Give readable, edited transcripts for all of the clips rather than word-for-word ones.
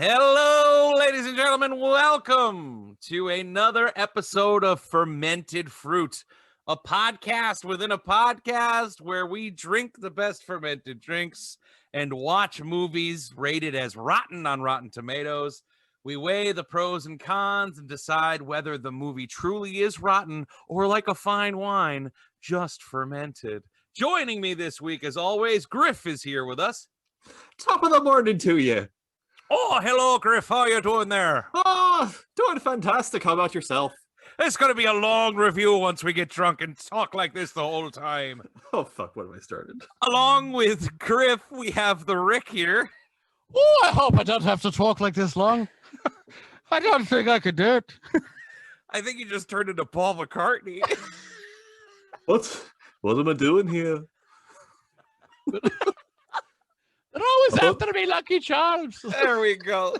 Hello, ladies and gentlemen. Welcome to another episode of Fermented Fruit, a podcast within a podcast where we drink the best fermented drinks and watch movies rated as rotten on Rotten Tomatoes. We weigh the pros and cons and decide whether the movie truly is rotten or like a fine wine, just fermented. Joining me this week, as always, Griff is here with us. Top of the morning to you. Oh, hello, Griff. How you doing there? Oh, doing fantastic. How about yourself? It's going to be a long review once we get drunk and talk like this the whole time. Oh, fuck. What have I started? Along with Griff, we have the Rick here. Oh, I hope I don't have to talk like this long. I don't think I could do it. I think you just turned into Paul McCartney. What am I doing here? They're always after me, Lucky Charms. There we go.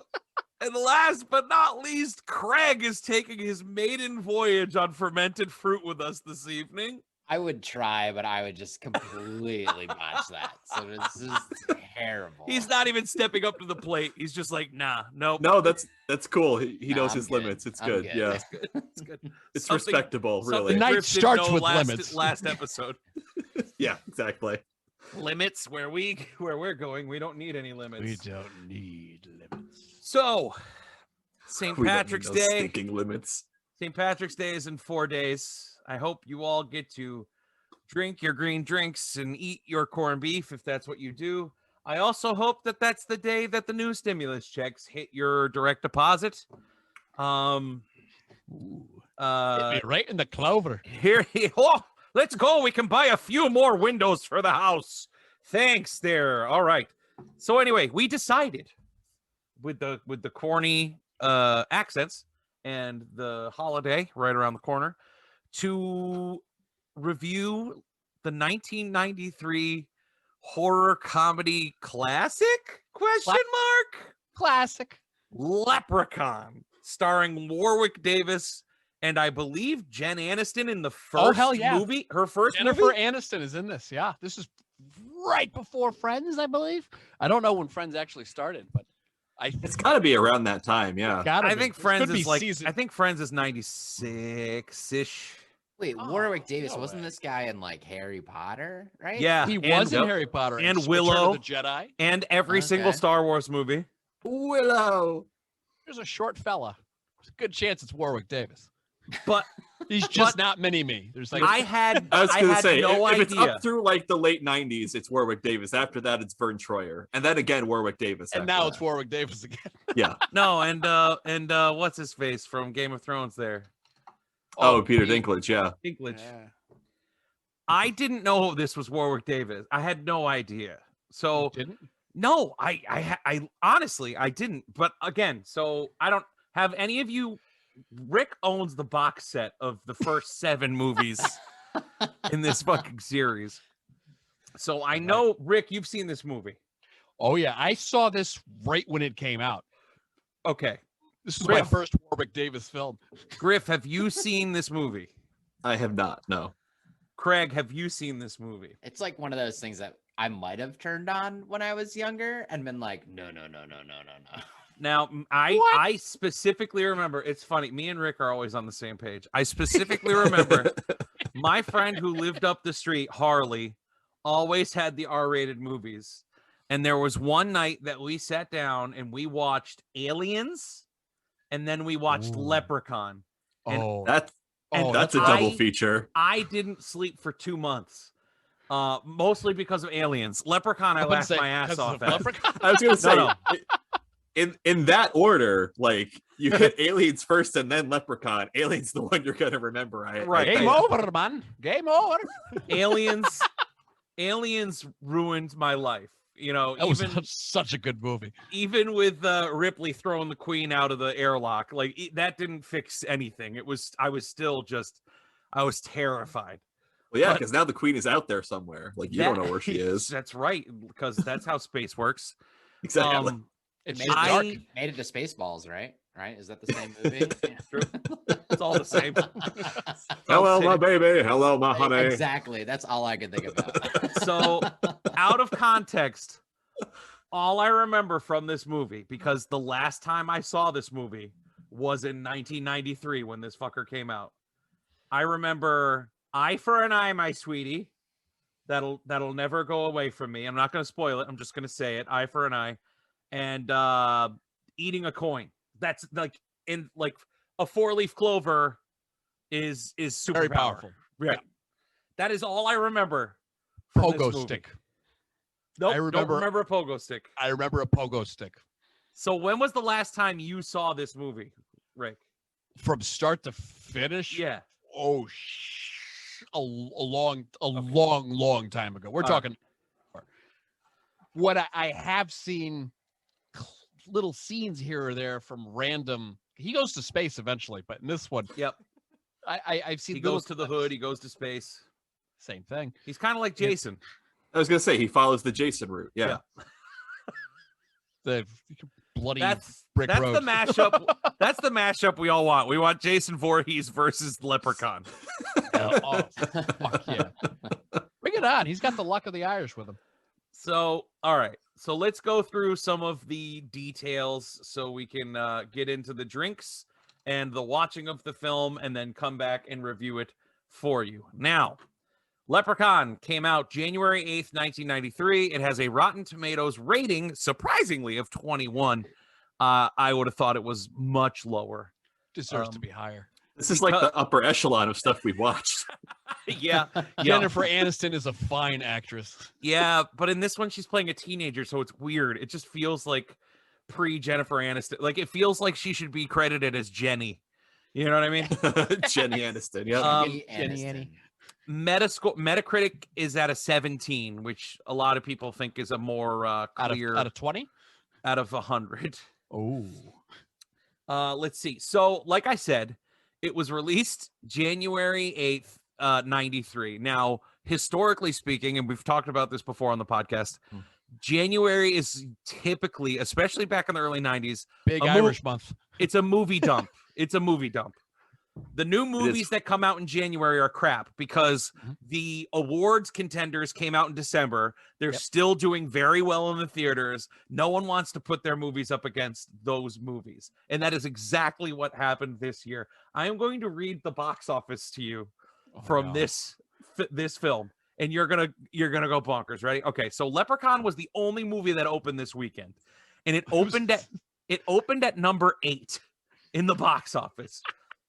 And last but not least, Craig is taking his maiden voyage on fermented fruit with us this evening. I would try, but I would just completely botch that. So this is terrible. He's not even stepping up to the plate. He's just like, nah, nope. No, that's cool. He knows I'm his good. limits. It's I'm good. good. Yeah, It's good. It's good. it's Something- respectable, really. The night Griff didn't starts know with last, limits. Last episode. Yeah, exactly. Limits where we're going. We don't need any limits. We don't need limits. So, St. We don't need Patrick's those Day. stinking limits. St. Patrick's Day is in 4 days. I hope you all get to drink your green drinks and eat your corned beef if that's what you do. I also hope that that's the day that the new stimulus checks hit your direct deposit. Hit me right in the clover. Let's go. We can buy a few more windows for the house. Thanks there. All right. So anyway, we decided with the corny accents and the holiday right around the corner to review the 1993 horror comedy classic ? Classic. Leprechaun, starring Warwick Davis and I believe Jen Aniston in the first movie. Her first Jennifer movie. Aniston is in this. Yeah, this is right before Friends, I believe. I don't know when Friends actually started, but It's got to be around that time. Yeah. I think Friends Could be is like season- I think Friends is 96-ish. Wait, Oh, Warwick Davis, no wasn't way. this guy in like Harry Potter, right? Yeah, he and- was in Yep. Harry Potter and Return Willow. of the Jedi. And every single Okay. Star Wars movie. Willow. There's a short fella. There's a good chance it's Warwick Davis. But He's just not mini-me. There's like I had I was going to had say, no if idea. it's up through like the late 90s, it's Warwick Davis. After that, it's Vern Troyer. And then again, Warwick Davis. and after now that. it's Warwick Davis again. Yeah. No, and what's his face from Game of Thrones there? Oh, Peter Dinklage. Yeah. Dinklage. Yeah. I didn't know this was Warwick Davis. I had no idea. So Didn't? no, I honestly I didn't. But again, so I don't have any of you. Rick owns the box set of the first 7 movies in this fucking series. So I know, Rick, you've seen this movie. Oh yeah, I saw this right when it came out. Okay. This is Griff. my first Warwick Davis film. Griff, have you seen this movie? I have not. No. Craig, have you seen this movie? It's like one of those things that I might have turned on when I was younger and been like, no. Now, I specifically remember, it's funny, me and Rick are always on the same page. I specifically remember my friend who lived up the street, Harley, always had the R-rated movies. And there was one night that we sat down and we watched Aliens, and then we watched Ooh. Leprechaun. And Oh, That's oh, that's a I- double feature. I didn't sleep for 2 months, mostly because of Aliens. Leprechaun, I laughed my ass off at. Leprechaun. I was going to say, No. in that order, like you hit Aliens first and then Leprechaun. Aliens the one you're going to remember. Right. Game over, man. Game over. Aliens ruined my life. You know, That was even such a good movie. even with Ripley throwing the queen out of the airlock, like that didn't fix anything. I was terrified. Well, yeah, But- because now the queen is out there somewhere. Like you don't know where she is. That's right, because that's how space works. Exactly. It's Made just it, dark. made it to Spaceballs, right? Right? Is that the same movie? True. It's all the same. Hello, my baby. Hello, my honey. Exactly. That's all I could think about. So, out of context, all I remember from this movie, because the last time I saw this movie was in 1993 when this fucker came out. I remember Eye for an Eye, my sweetie. That'll never go away from me. I'm not going to spoil it. I'm just going to say it. Eye for an Eye. And eating a coin. That's like in like a 4-leaf clover is super Very powerful. Right. That is all I remember. From this Pogo movie. stick. Nope, I don't remember a pogo stick. I remember a pogo stick. So when was the last time you saw this movie, Rick? From start to finish? Yeah. Oh, a long time ago. We're talking. What I have seen little scenes here or there from random. He goes to space eventually, but in this one, Yep. I've seen. He goes to the hood. He goes to space. Same thing. He's kind of like Jason. I was gonna say he follows the Jason route. Yeah. The bloody That's brick road. the mashup. That's the mashup we all want. We want Jason Voorhees versus Leprechaun. Oh, fuck yeah. Bring it on. He's got the luck of the Irish with him. So, all right. So let's go through some of the details so we can get into the drinks and the watching of the film and then come back and review it for you. Now, Leprechaun came out January 8th, 1993. It has a Rotten Tomatoes rating, surprisingly, of 21. I would have thought it was much lower. Deserves to be higher. This is like the upper echelon of stuff we've watched. Yeah. Jennifer Aniston is a fine actress. Yeah, but in this one, she's playing a teenager, so it's weird. It just feels like pre-Jennifer Aniston. Like, it feels like she should be credited as Jenny. You know what I mean? Jenny Aniston. Yeah. Jenny. Metacritic is at a 17, which a lot of people think is a more clear out of 20 out of 100. Oh. Let's see. So, like I said, it was released January 8th, 93. Now, historically speaking, and we've talked about this before on the podcast, January is typically, especially back in the early 90s, Big Irish month. It's a movie dump. It's a movie dump. The new movies that come out in January are crap because the awards contenders came out in December. They're still doing very well in the theaters. No one wants to put their movies up against those movies. And that is exactly what happened this year. I am going to read the box office to you from this film. And you're gonna go bonkers. Ready? Okay, so Leprechaun was the only movie that opened this weekend. And it opened at number 8 in the box office.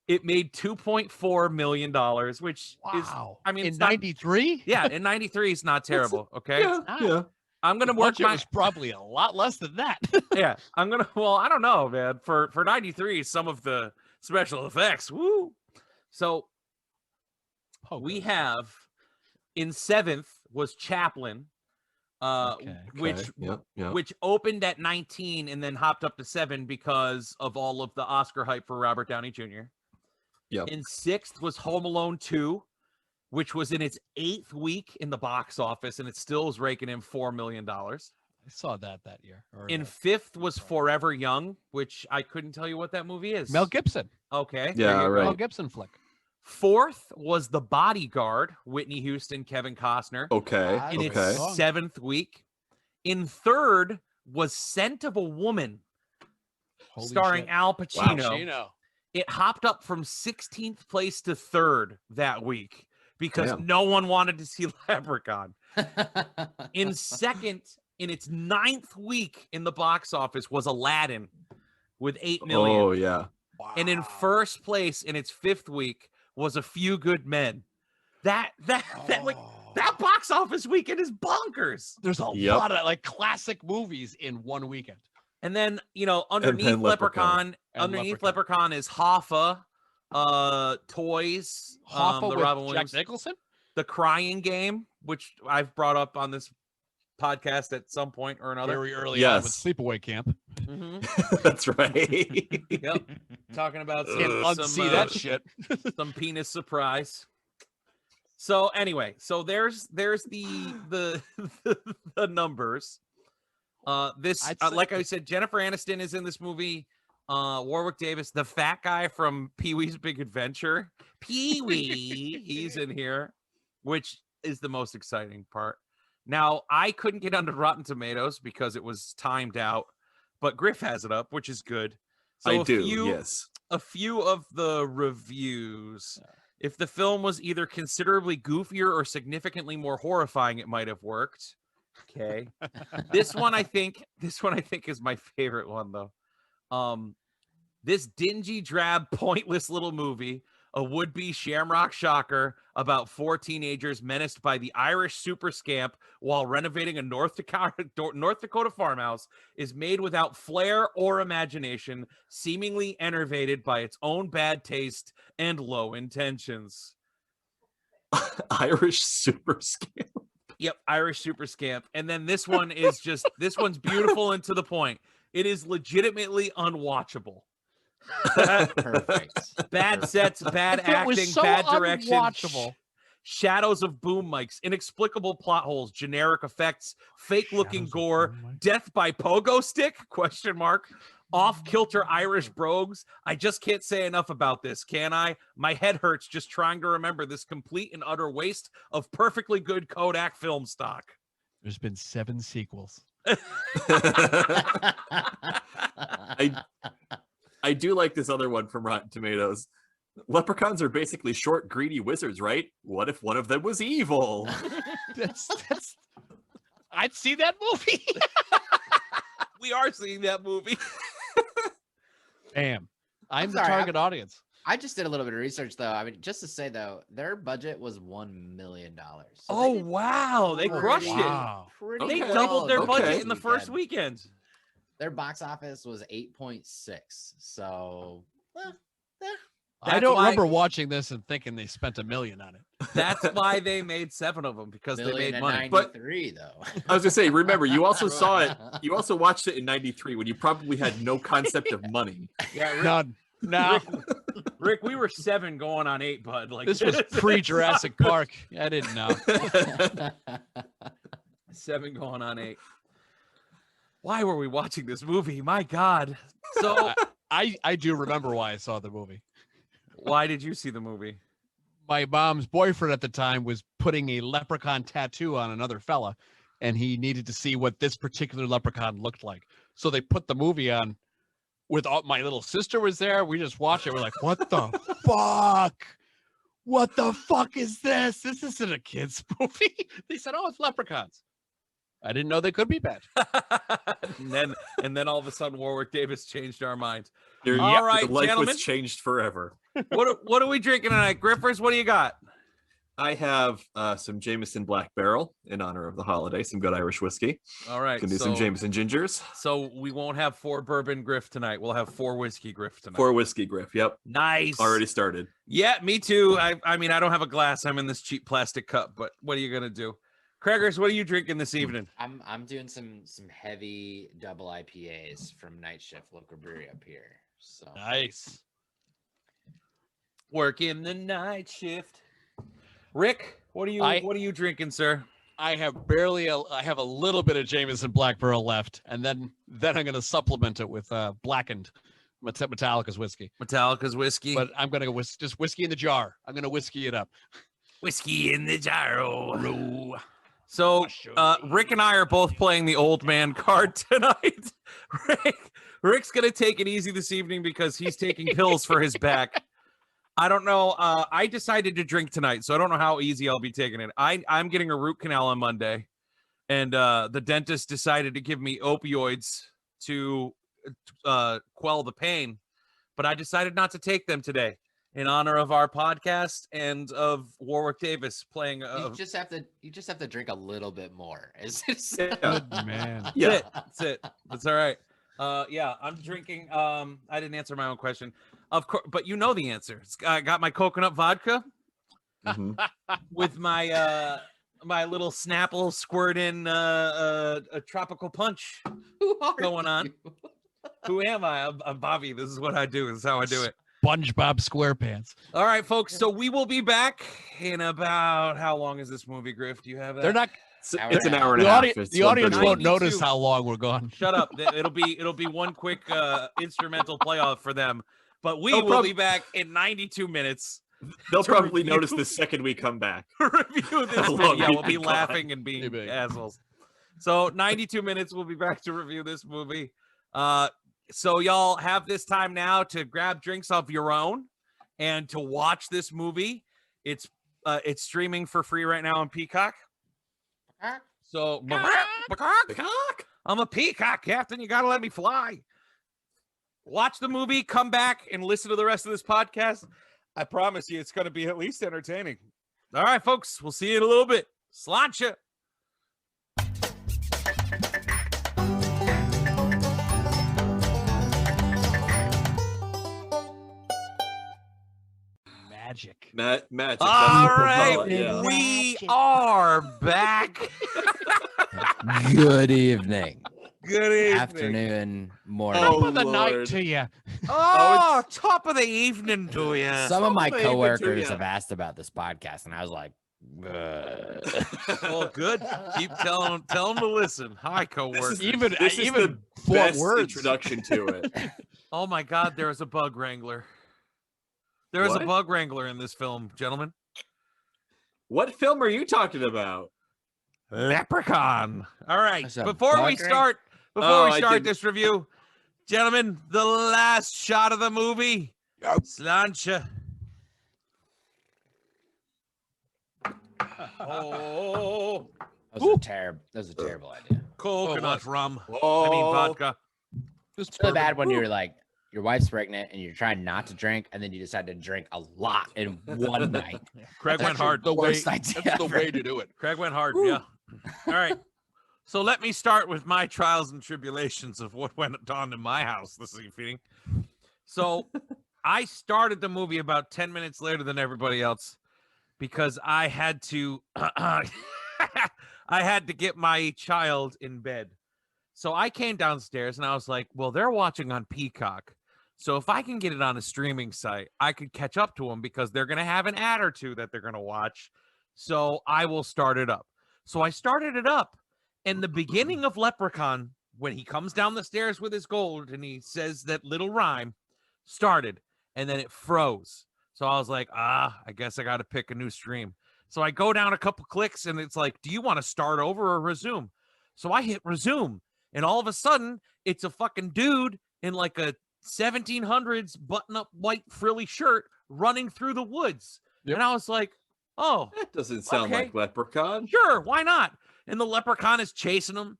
It made $2.4 million, which is, I mean, in 93? Yeah, in 93 is not terrible. Okay. Yeah. I'm going to work It was probably a lot less than that. Yeah. I don't know, man. For 93, some of the special effects. Woo. So we have in 7th was Chaplin, which opened at 19 and then hopped up to 7 because of all of the Oscar hype for Robert Downey Jr. Yep. In 6th was Home Alone 2, which was in its 8th week in the box office, and it still is raking in $4 million. I saw that year. In 5th was Forever Young, which I couldn't tell you what that movie is. Mel Gibson. Okay. Yeah, right. Mel Gibson flick. 4th was The Bodyguard, Whitney Houston, Kevin Costner. Okay. In its 7th week. In 3rd was Scent of a Woman, starring Al Pacino. Wow. It hopped up from 16th place to 3rd that week because no one wanted to see Leprechaun. In 2nd, in its 9th week in the box office, was Aladdin with $8 million. Oh, yeah. Wow. And in 1st place in its 5th week was A Few Good Men. That box office weekend is bonkers. There's a lot of like classic movies in one weekend. And then, underneath Leprechaun is Hoffa, Toys, Hoffa the with Robin Jack Williams, Nicholson, The Crying Game, which I've brought up on this podcast at some point or another. Very early on with Sleepaway Camp. Mm-hmm. That's right. Yep. Talking about unsee that shit. Some penis surprise. So anyway, there's the numbers. Like I said, Jennifer Aniston is in this movie. Warwick Davis, the fat guy from Pee-wee's Big Adventure, Pee-wee, he's in here, which is the most exciting part. Now, I couldn't get onto Rotten Tomatoes because it was timed out, but Griff has it up, which is good. So I do, yes. A few of the reviews. If the film was either considerably goofier or significantly more horrifying, it might have worked. Okay. This one I think is my favorite one though. This dingy, drab, pointless little movie, a would-be shamrock shocker about 4 teenagers menaced by the Irish super scamp while renovating a North Dakota farmhouse, is made without flair or imagination, seemingly enervated by its own bad taste and low intentions. Irish super scamp. Yep, Irish super scamp. And then this one is just, this one's beautiful and to the point. It is legitimately unwatchable. Perfect. Bad sets, bad If it was acting, so bad direction, unwatchable. shadows of boom mics, inexplicable plot holes, generic effects, fake-looking Shadows of gore, boom mics? death by pogo stick? ? Off-kilter Irish brogues. I just can't say enough about this, can I? My head hurts just trying to remember this complete and utter waste of perfectly good Kodak film stock. There's been 7 sequels. I do like this other one from Rotten Tomatoes. Leprechauns are basically short, greedy wizards, right? What if one of them was evil? That's I'd see that movie. We are seeing that movie. Bam. I'm the sorry, target audience. I just did a little bit of research though. I mean, just to say though, their budget was $1 million. So Oh, they did wow. They Oh, crushed wow. pretty it. They Okay. doubled their Okay. budget in the first weekend. Their box office was 8.6. So I That's don't why- remember watching this and thinking they spent $1 million on it. That's why they made 7 of them, because they made money. But- 93 though. I was gonna say, remember, you also saw it. You also watched it in '93 when you probably had no concept of money. Yeah, Rick, None. No. Rick, we were 7 going on 8, bud. Like This was pre-Jurassic Park. I didn't know. 7 going on 8. Why were we watching this movie? My God. So I do remember why I saw the movie. why did you see the movie? My mom's boyfriend at the time was putting a leprechaun tattoo on another fella, and he needed to see what this particular leprechaun looked like. So they put the movie on with all, my little sister was there. We just watched it. We're like, what the fuck? What the fuck is this? This isn't a kid's movie. They said, oh, it's leprechauns. I didn't know they could be bad. and then all of a sudden Warwick Davis changed our minds. Your All right, life gentlemen. was changed forever. What are we drinking tonight? Griffers, what do you got? I have some Jameson Black Barrel in honor of the holiday. Some good Irish whiskey. All right. Can do some Jameson Gingers. So we won't have 4 bourbon Griff tonight. We'll have 4 whiskey Griff tonight. 4 whiskey Griff. Yep. Nice. Already started. Yeah, me too. I mean, I don't have a glass. I'm in this cheap plastic cup, but what are you gonna do? Craigers, what are you drinking this evening? I'm doing some heavy double IPAs from Night Shift local brewery up here. So Nice. Working the night shift. Rick, what are you drinking, sir? I have I have a little bit of Jameson Black Pearl left, and then I'm going to supplement it with blackened Metallica's whiskey. Metallica's whiskey. But I'm going to go just whiskey in the jar. I'm going to whiskey it up. Whiskey in the jar. So Rick and I are both playing the old man card tonight. Rick's gonna take it easy this evening because he's taking pills for his back. I don't know. I decided to drink tonight, so I don't know how easy I'll be taking it. I'm getting a root canal on Monday, and the dentist decided to give me opioids to quell the pain, but I decided not to take them today in honor of our podcast and of Warwick Davis playing. you just have to drink a little bit more. It's just Good man. Yeah. That's it. That's all right. Yeah, I'm drinking. I didn't answer my own question, of course, but you know the answer. I got my coconut vodka Mhm. with my my little Snapple squirt in a tropical punch Who are going on. you? Who am I? I'm Bobby. This is what I do. This is how I do it. SpongeBob SquarePants. All right, folks. So we will be back in about, how long is this movie, Griff? Do you have that? They're not. It's an hour and The a half. audience, It's the audience 1:31. won't 92. notice how long we're gone. Shut up. It'll be one quick instrumental playoff for them. But we No will problem. be back in 92 minutes. They'll to probably review- notice the second we come back. review this How movie. long Yeah, we've we'll be been laughing gone. and being Maybe. assholes. So 92 minutes, we'll be back to review this movie. So y'all have this time now to grab drinks of your own and to watch this movie. It's streaming for free right now on Peacock. So Peacock. I'm a peacock, Captain. You gotta let me fly. Watch the movie, come back, and listen to the rest of this podcast. I promise you, it's gonna be at least entertaining. All right, folks, we'll see you in a little bit. Sláinte. Magic. Magic. All That's what they call right, it, yeah. we Magic. are back. Good evening, Good evening. afternoon, morning. Top Oh, of the night Lord. to you. Oh, top of the evening to you. Some of my Something to coworkers ya. have asked about this podcast, and I was like, Well, good. Keep telling them to listen. Hi, coworker. Even This is even the Fort best Words. introduction to it. Oh my God, there is a bug wrangler. There is a What? bug wrangler in this film, gentlemen. What film are you talking about? Leprechaun. All right. That's a Before we bug wrang- start Oh, I didn't- this review, gentlemen, the last shot of the movie. Sláinte. Oh, that was a terrible idea. coconut rum. Oh, I mean vodka. Just It's really bourbon. bad when you're like, your wife's pregnant and you're trying not to drink, and then you decide to drink a lot in one night. Craig went That's hard. The way, Worst idea that's the ever. way to do it. Craig went hard. Yeah. All right. So let me start with my trials and tribulations of what went on in my house this evening. So I started the movie about 10 minutes later than everybody else because I had to I had to get my child in bed. So I came downstairs and I was like, well, they're watching on Peacock. So if I can get it on a streaming site, I could catch up to them because they're going to have an ad or two that they're going to watch. So I will start it up. So I started it up. And the beginning of Leprechaun, when he comes down the stairs with his gold and he says that little rhyme, started. And then it froze. So I was like, I guess I got to pick a new stream. So I go down a couple clicks and it's like, do you want to start over or resume? So I hit resume. And all of a sudden, it's a fucking dude in like a 1700s button-up white frilly shirt running through the woods. Yep. And I was like, oh, that doesn't sound Okay. like Leprechaun. sure, why not? And the leprechaun is chasing him.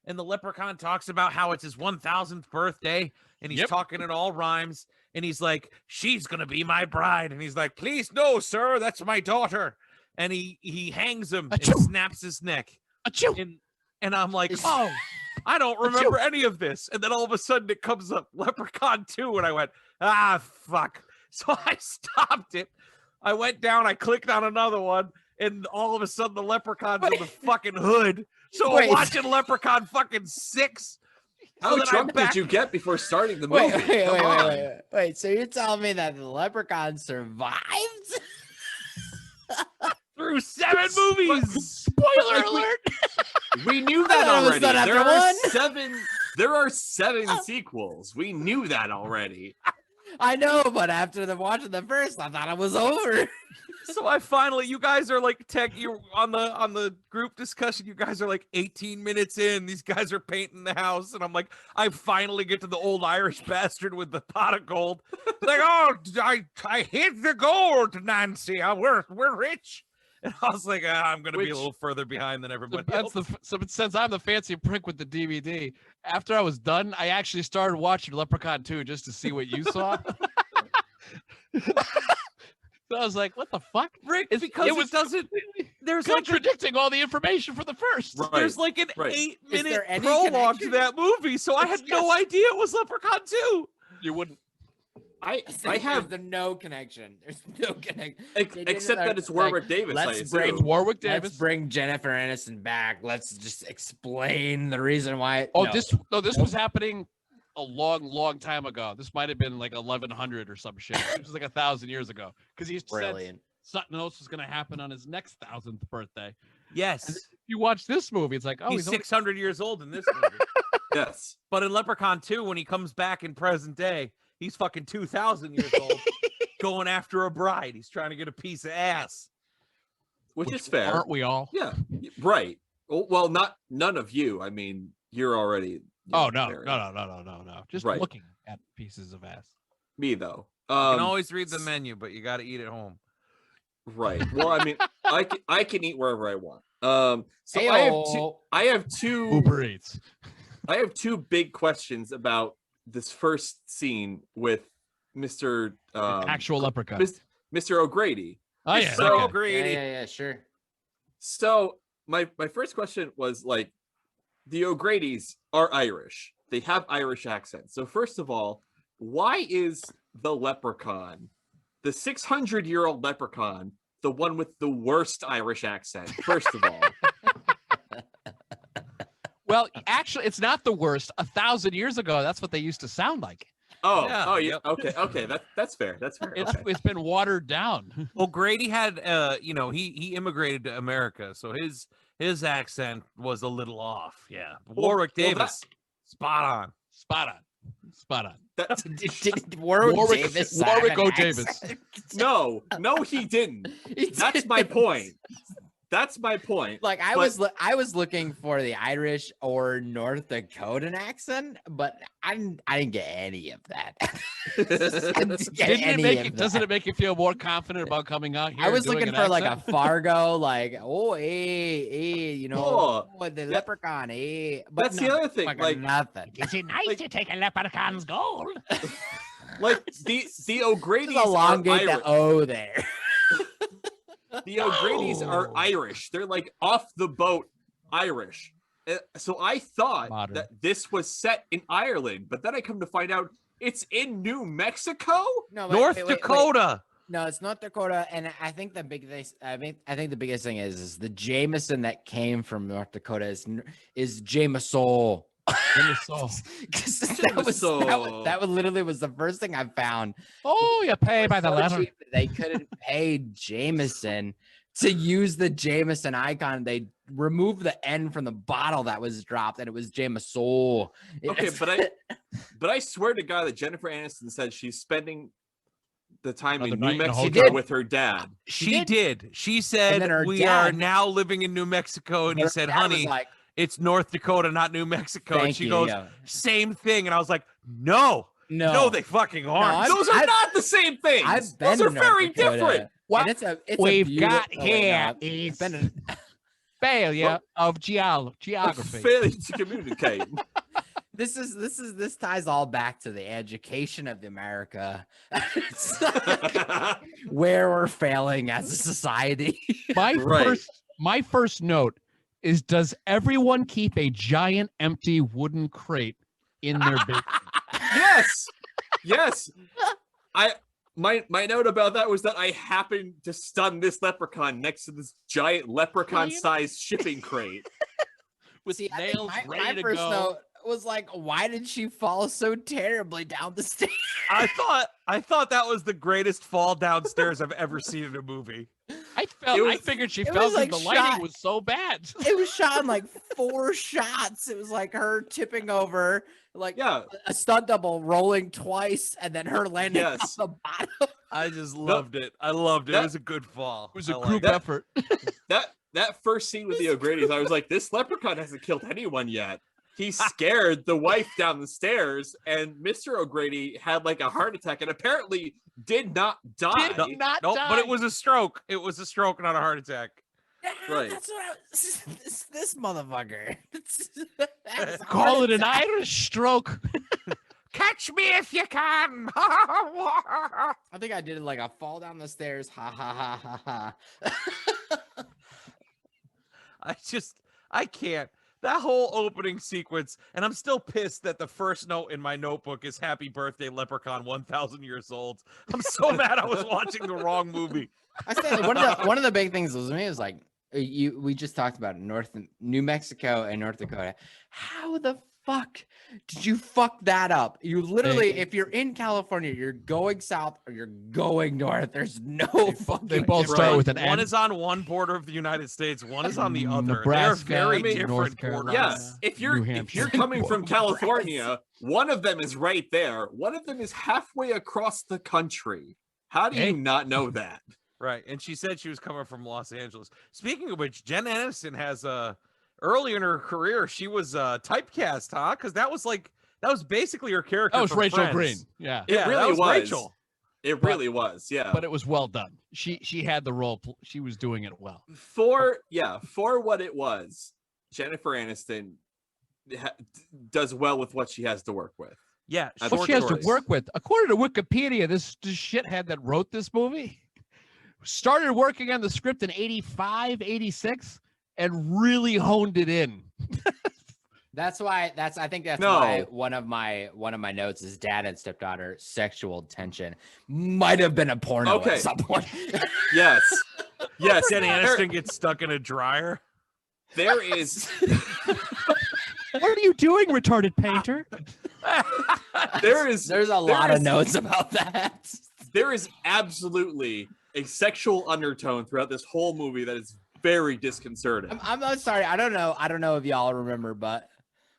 And the leprechaun talks about how it's his 1000th birthday. And he's Yep. talking in all rhymes. And he's like, she's going to be my bride. And he's like, please, no, sir, that's my daughter. And he hangs him and Achoo. snaps his neck. Achoo. And I'm like, oh, I don't remember any of this. And then all of a sudden it comes up Leprechaun 2. And I went, fuck. So I stopped it. I went down, I clicked on another one. And all of a sudden the leprechaun's in the fucking hood. So Wait. I'm watching Leprechaun fucking 6. How then I drunk back- did you get before starting the movie? Come on. Wait. So you're telling me that the leprechaun survived? Through 7 movies. Spoiler alert. We knew I that thought it was already. done after There are one. 7. There are 7 sequels. We knew that already. I know, but after watching the first, I thought it was over. So I finally, you guys are like you're on the group discussion. You guys are like 18 minutes in. These guys are painting the house, and I'm like, I finally get to the old Irish bastard with the pot of gold. Like, oh, I hit the gold, Nancy. We're rich. And I was like, I'm gonna be Which- a little further behind than everybody That's else. so since I'm the fancy prick with the DVD, after I was done, I actually started watching Leprechaun 2 just to see what you saw. So I was like, what the fuck? Rick, It's- because it it, was doesn't. There's like Contradicting all the information for the first. Right. there's like an right. 8-minute there any prologue to connection? that movie, so I had no idea it was Leprechaun 2. You wouldn't. I have, There's no connection. There's no connection. except that it's Warwick Davis. I let's assume. bring- Warwick Let's Davis. bring Jennifer Aniston back. Let's just explain the reason why. Oh, no. this was happening a long time ago. This might have been like 1100 or some shit. It was like 1,000 years ago. Because he said Brilliant. something else was going to happen on his next 1,000th birthday. Yes, If you watch this movie, it's like, oh, he's he's only 600 years old in this movie. Yes. But in Leprechaun 2, when he comes back in present day, he's fucking 2,000 years old. going after a bride. He's trying to get a piece of ass. Which is fair. Aren't we all? Yeah, right. Well, none of you. I mean, you're already. No. married. No. Just Right. looking at pieces of ass. Me though. You can always read the menu, but you got to eat at home. Right. Well, I mean, I can eat wherever I want. So Heyo. I have two. Uber Eats. I have two big questions about this first scene with Mr. Actual leprechaun. Mr. O'Grady. Oh yeah. So that guy. Grady. Yeah, sure. So my first question was like, the O'Gradys are Irish. They have Irish accents. So first of all, why is the leprechaun, the 600-year-old leprechaun, the one with the worst Irish accent? First of all. Well, actually, it's not the worst. 1,000 years ago, that's what they used to sound like. Oh, Yeah. yeah. Okay. That's fair. That's fair. It's Okay. it's been watered down. Well, Grady had, he immigrated to America, so his accent was a little off. Yeah, Warwick well, Davis, spot on. Spot on. That- Did Warwick Davis have Warwick an O. Davis. accent? no, he didn't. He That's did. my point. That's my point. Like I But- was looking for the Irish or North Dakotan accent, but I didn't get any of that. I didn't get any of Doesn't that. it make you feel more confident about coming out here? I was and doing looking an for like a accent? Fargo, like you know, the yeah. leprechaun, But That's the other thing, fucking like- nothing. Is it nice like- to take a leprechaun's gold? like the O'Grady's Just are elongate Irish. the O there. The O'Grady's are Oh. Irish. They're like off the boat Irish. So I thought Modern. that this was set in Ireland, but then I come to find out it's in New Mexico. No, North Dakota. No, it's North Dakota, and I think the biggest. I think the biggest thing is the Jameson that came from North Dakota is Jameson. Jameson. 'Cause Jameson. that was literally was the first thing I found. Oh, you pay by the So letter. cheap that they couldn't pay Jameson to use the Jameson icon. They removed the N from the bottle that was dropped, and it was Jameson. Okay, but I swear to God that Jennifer Aniston said she's spending the time Another in night New in a Mexico hotel. with her dad. She did. did. She then said, her "We are dad- now living in New Mexico," and he her said, dad was "Honey, like, it's North Dakota, not New Mexico." And thank she you. goes, yeah. "Same thing," and I was like, "No, no, they fucking aren't." I've- Those are I've- not the same things. I've been Those are to North very Dakota, different. What and it's we've a got beautiful- here I've is been in- failure of geography. Failure to communicate. This ties all back to the education of America. Where we're failing as a society. Right. My first note is: does everyone keep a giant empty wooden crate in their basement? Yes. My note about that was that I happened to stun this leprechaun next to this giant leprechaun-sized shipping crate. With See, I think nails my ready to first go. note was like, why did she fall so terribly down the stairs? I thought that was the greatest fall downstairs I've ever seen in a movie. I figured she it fell was because like the lighting shot- was so bad. It was shot in like 4 shots. It was like her tipping over, like Yeah. a stunt double rolling twice, and then her landing Yes. off the bottom. I just loved it. I loved it. It That- was a good fall. It was a I liked group it. effort. That first scene with the O'Grady's, I was like, this leprechaun hasn't killed anyone yet. He scared the wife down the stairs, and Mr. O'Grady had like a heart attack and apparently did not die. Did not Nope, but die. it was a stroke. It was a stroke, not a heart attack. Right. That's what this motherfucker. That's Call it an Irish stroke. Catch me if you can. I think I did like a fall down the stairs. Ha ha ha ha ha. I can't. That whole opening sequence, and I'm still pissed that the first note in my notebook is "Happy Birthday, Leprechaun, 1,000 years old." I'm so mad I was watching the wrong movie. I said one of the big things was me is like we just talked about New Mexico and North Dakota. How the fuck did you fuck that up? You literally, if you're in California, you're going south or you're going north. There's no fucking. They both difference. start with an One N. is on one border of the United States, one is on the other. Nebraska, They're very I mean, different North borders. Carolina. Yes, if you're New if you're Hampshire. coming from California, one of them is right there. One of them is halfway across the country. How do Hey. you not know that? Right. And she said she was coming from Los Angeles. Speaking of which, Jen Aniston has early in her career, she was typecast, huh? Because that was basically her character. That was from Rachel Friends. Green. Yeah. It Yeah, really that was was. Rachel. It really was, yeah. But it was well done. She had the role. She was doing it well. For what it was, Jennifer Aniston does well with what she has to work with. Yeah. What What short she has to choice. work with, according to Wikipedia, this shithead that wrote this movie started working on the script in 85, 86, and really honed it in. I think that's No. why one of my notes is dad and stepdaughter sexual tension might have been a porno Okay. at some point. Yes. Yes. Jen Aniston gets stuck in a dryer. There is What are you doing, retarded painter? There's a lot is- of notes about that. there is absolutely a sexual undertone throughout this whole movie that is very disconcerting. I'm sorry. I don't know if y'all remember, but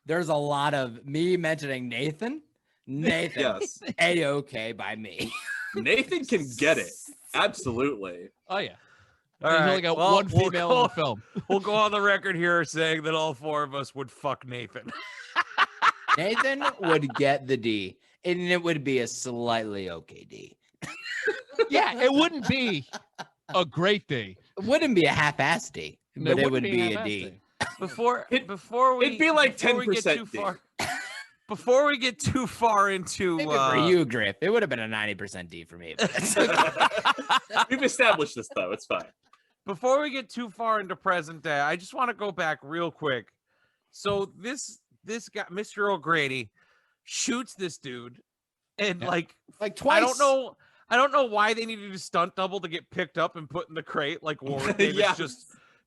there's a lot of me mentioning Nathan. Yes. A-okay by me. Nathan can get it. Absolutely. Oh yeah. All He's right, only got well, one female in the film. We'll go on the record here saying that all four of us would fuck Nathan. Nathan would get the D, and it would be a slightly okay D. Yeah, it wouldn't be a great day. It wouldn't be a half-assed D, but it would be a half-assed D. day. Before It'd we be like before we get 10% too D. far, before we get too far into Maybe for you, Griff, it would have been a 90% D for me. But it's okay. We've established this though. It's fine. before we get too far into present day, I just want to go back real quick. So this guy, Mr. O'Grady, shoots this dude, and Yeah. like twice. I don't know why they needed a stunt double to get picked up and put in the crate. Like Warren Davis Yeah.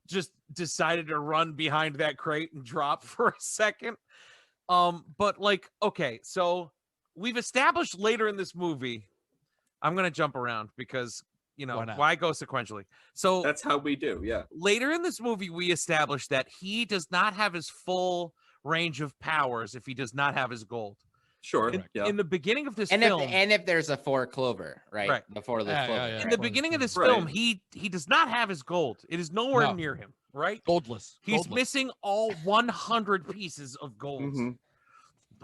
just decided to run behind that crate and drop for a second. But like, okay, so we've established later in this movie. I'm gonna jump around because Why not? why go sequentially? So That's how we do. Yeah. later in this movie, we established that he does not have his full range of powers if he does not have his gold. Sure. In, Yeah. in the beginning of this and film, if there's a 4 clover, right? Right. The 4-leaf Yeah, clover. yeah, yeah. in right? the beginning of this Right. film, he does not have his gold. It is nowhere No. near him, right? Goldless. He's Goldless. missing all 100 pieces of gold. Mhm.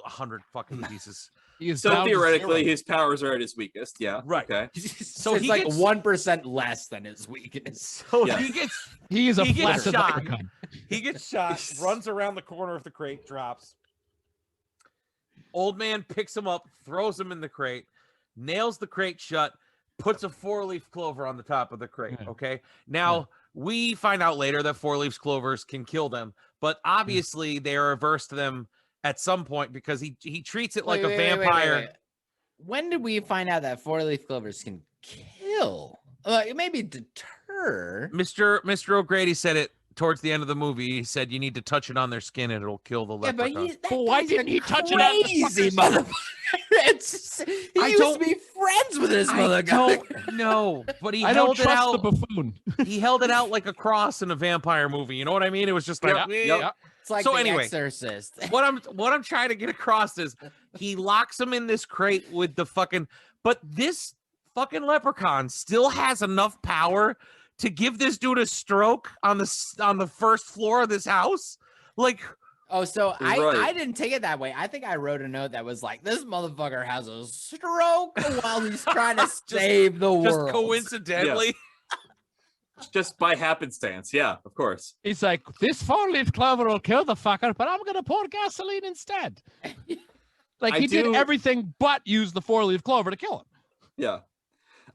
100 fucking pieces. He is So down to theoretically, 0. his powers are at his weakest. Yeah. Right. Okay. So it's he like gets- 1% less than his weakness. So Yeah. He is a he gets flaccid shot. leprechaun. he gets shot, runs around the corner of the crate, drops. Old man picks him up, throws him in the crate, nails the crate shut, puts a 4-leaf clover on the top of the crate. Yeah. Okay. Now we find out later that 4-leaf clovers can kill them, but obviously they are averse to them at some point because he treats it like Wait, a wait, wait, wait, vampire. wait. When did we find out that 4-leaf clovers can kill? Maybe deter. Mr. O'Grady said it towards the end of the movie. He said you need to touch it on their skin and it'll kill the Yeah, but leprechaun. Well, why didn't he touch it on the crazy fucker's- motherfucker? He I used don't- to be friends with this I motherfucker. don't know, but he I don't held it trust out. the buffoon. He held it out like a cross in a vampire movie. You know what I mean? It was just like Yep, eh. yep. It's like So The anyway. Exorcist. what I'm trying to get across is he locks him in this crate with the fucking, but this fucking leprechaun still has enough power to give this dude a stroke on the first floor of this house. Like, Oh, so I Right. didn't take it that way. I think I wrote a note that was like, this motherfucker has a stroke while he's trying to save the just world. coincidentally. Just by happenstance. Yeah. Of course. He's like, this 4-leaf clover will kill the fucker, but I'm gonna pour gasoline instead. Like I he did do- everything but use the 4-leaf clover to kill him. Yeah.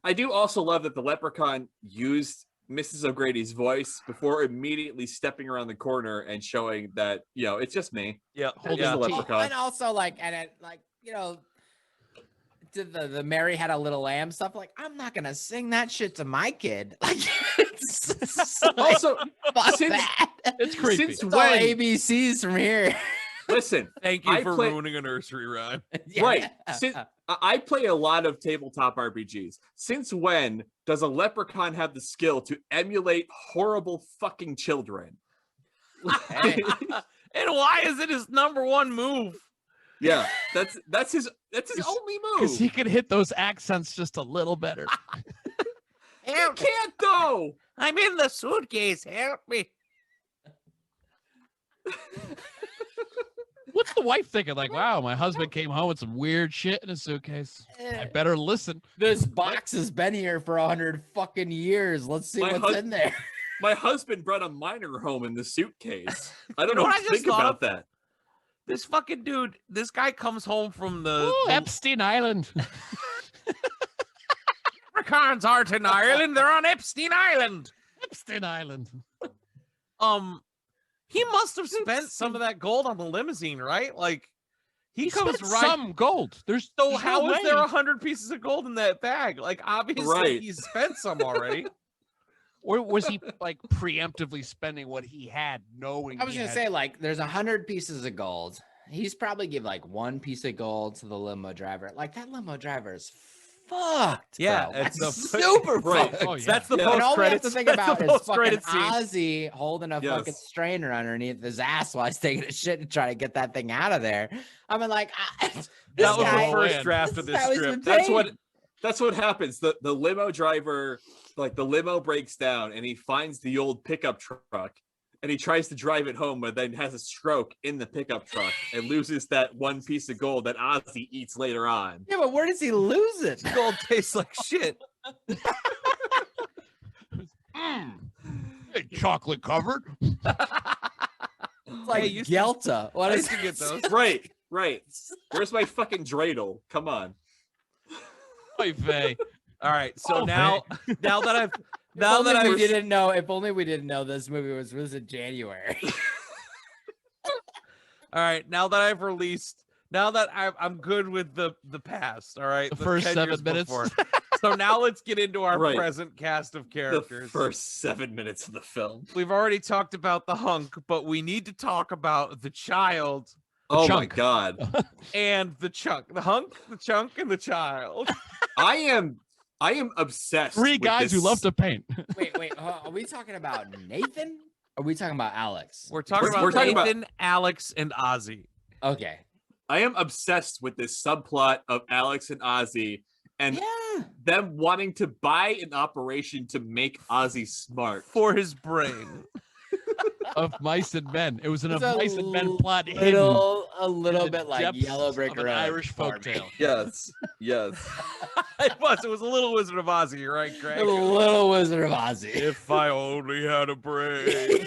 I do also love that the leprechaun used Mrs. O'Grady's voice before immediately stepping around the corner and showing that, it's just me. Yeah. Hold yeah. the Oh, leprechaun. and also did the Mary Had a Little Lamb stuff. Like, I'm not gonna sing that shit to my kid. Like, it's like, Also, fuck since- that. It's creepy. since It's all when? ABCs from here. Listen, Thank you I for play- ruining a nursery rhyme. Right. I play a lot of tabletop RPGs. Since when does a leprechaun have the skill to emulate horrible fucking children? Hey. And why is it his number one move? Yeah, that's his only move. Because he can hit those accents just a little better. He can't though. I'm in the suitcase. Help me. What's the wife thinking? Like, wow, my husband came home with some weird shit in his suitcase. I better listen. This box has been here for 100 fucking years. Let's see what's in there. My husband brought a minor home in the suitcase. I don't know what what I to just think thought about of? that. This fucking dude, this guy comes home from the Epstein Island. Leprechauns aren't in Ireland. They're on Epstein Island. Epstein Island. He must have spent some of that gold on the limousine, right? Like he comes spent right. some gold. There's So there's how no is there way. 100 pieces of gold in that bag? Like obviously Right. he's spent some already. Or was he like preemptively spending what he had, knowing? I was he gonna had- say, like, there's 100 pieces of gold. He's probably give like 1 piece of gold to the limo driver. Like that limo driver is fucked. Yeah, bro. it's That's a- super Right. fucked. Oh, yeah. That's the Yeah. post And all we have credits. to think That's about the is fucking post-credit scene. Ozzy holding a fucking Yes. strainer underneath his ass while he's taking a shit to try to get that thing out of there. I mean, like, this That was guy, the first man. draft of this how he's script. been That's what paid. that's what happens. The limo driver, like the limo breaks down and he finds the old pickup truck and he tries to drive it home, but then has a stroke in the pickup truck and loses that 1 piece of gold that Ozzy eats later on. Yeah, but where does he lose it? Gold tastes like shit. Hey, chocolate covered. It's like Hey, you- Gelta. What I is used to get those. Right. Where's my fucking dreidel? Come on. Oy vey. All right, so Oh, now that I've now if that only I've we didn't know. If only we didn't know this movie was released in January. all right, now that I've released, now that I'm good with the past. All right, The first 10 7 years minutes. before. So now let's get into our Right. present cast of The characters. first 7 minutes of the film. We've already talked about the hunk, but we need to talk about the child Oh my chunk. god. and the chunk. The hunk, the chunk, and the child. I am obsessed. 3 with guys who this- love to paint. wait. Are we talking about Nathan? Or are we talking about Alex? We're talking We're about talking about- Nathan, Alex, and Ozzy. Okay. I am obsessed with this subplot of Alex and Ozzy and Yeah. them wanting to buy an operation to make Ozzy smart. For his brain. Of Mice and Men. It was an It's of a Mice and Men plot hidden. a little the bit like depths Yellow Brick of an Road. Irish for me. folktale. Yes. Yes. It was a little Wizard of Ozzy, you're right, A Greg? little Wizard of Ozzy. If I only had a brain.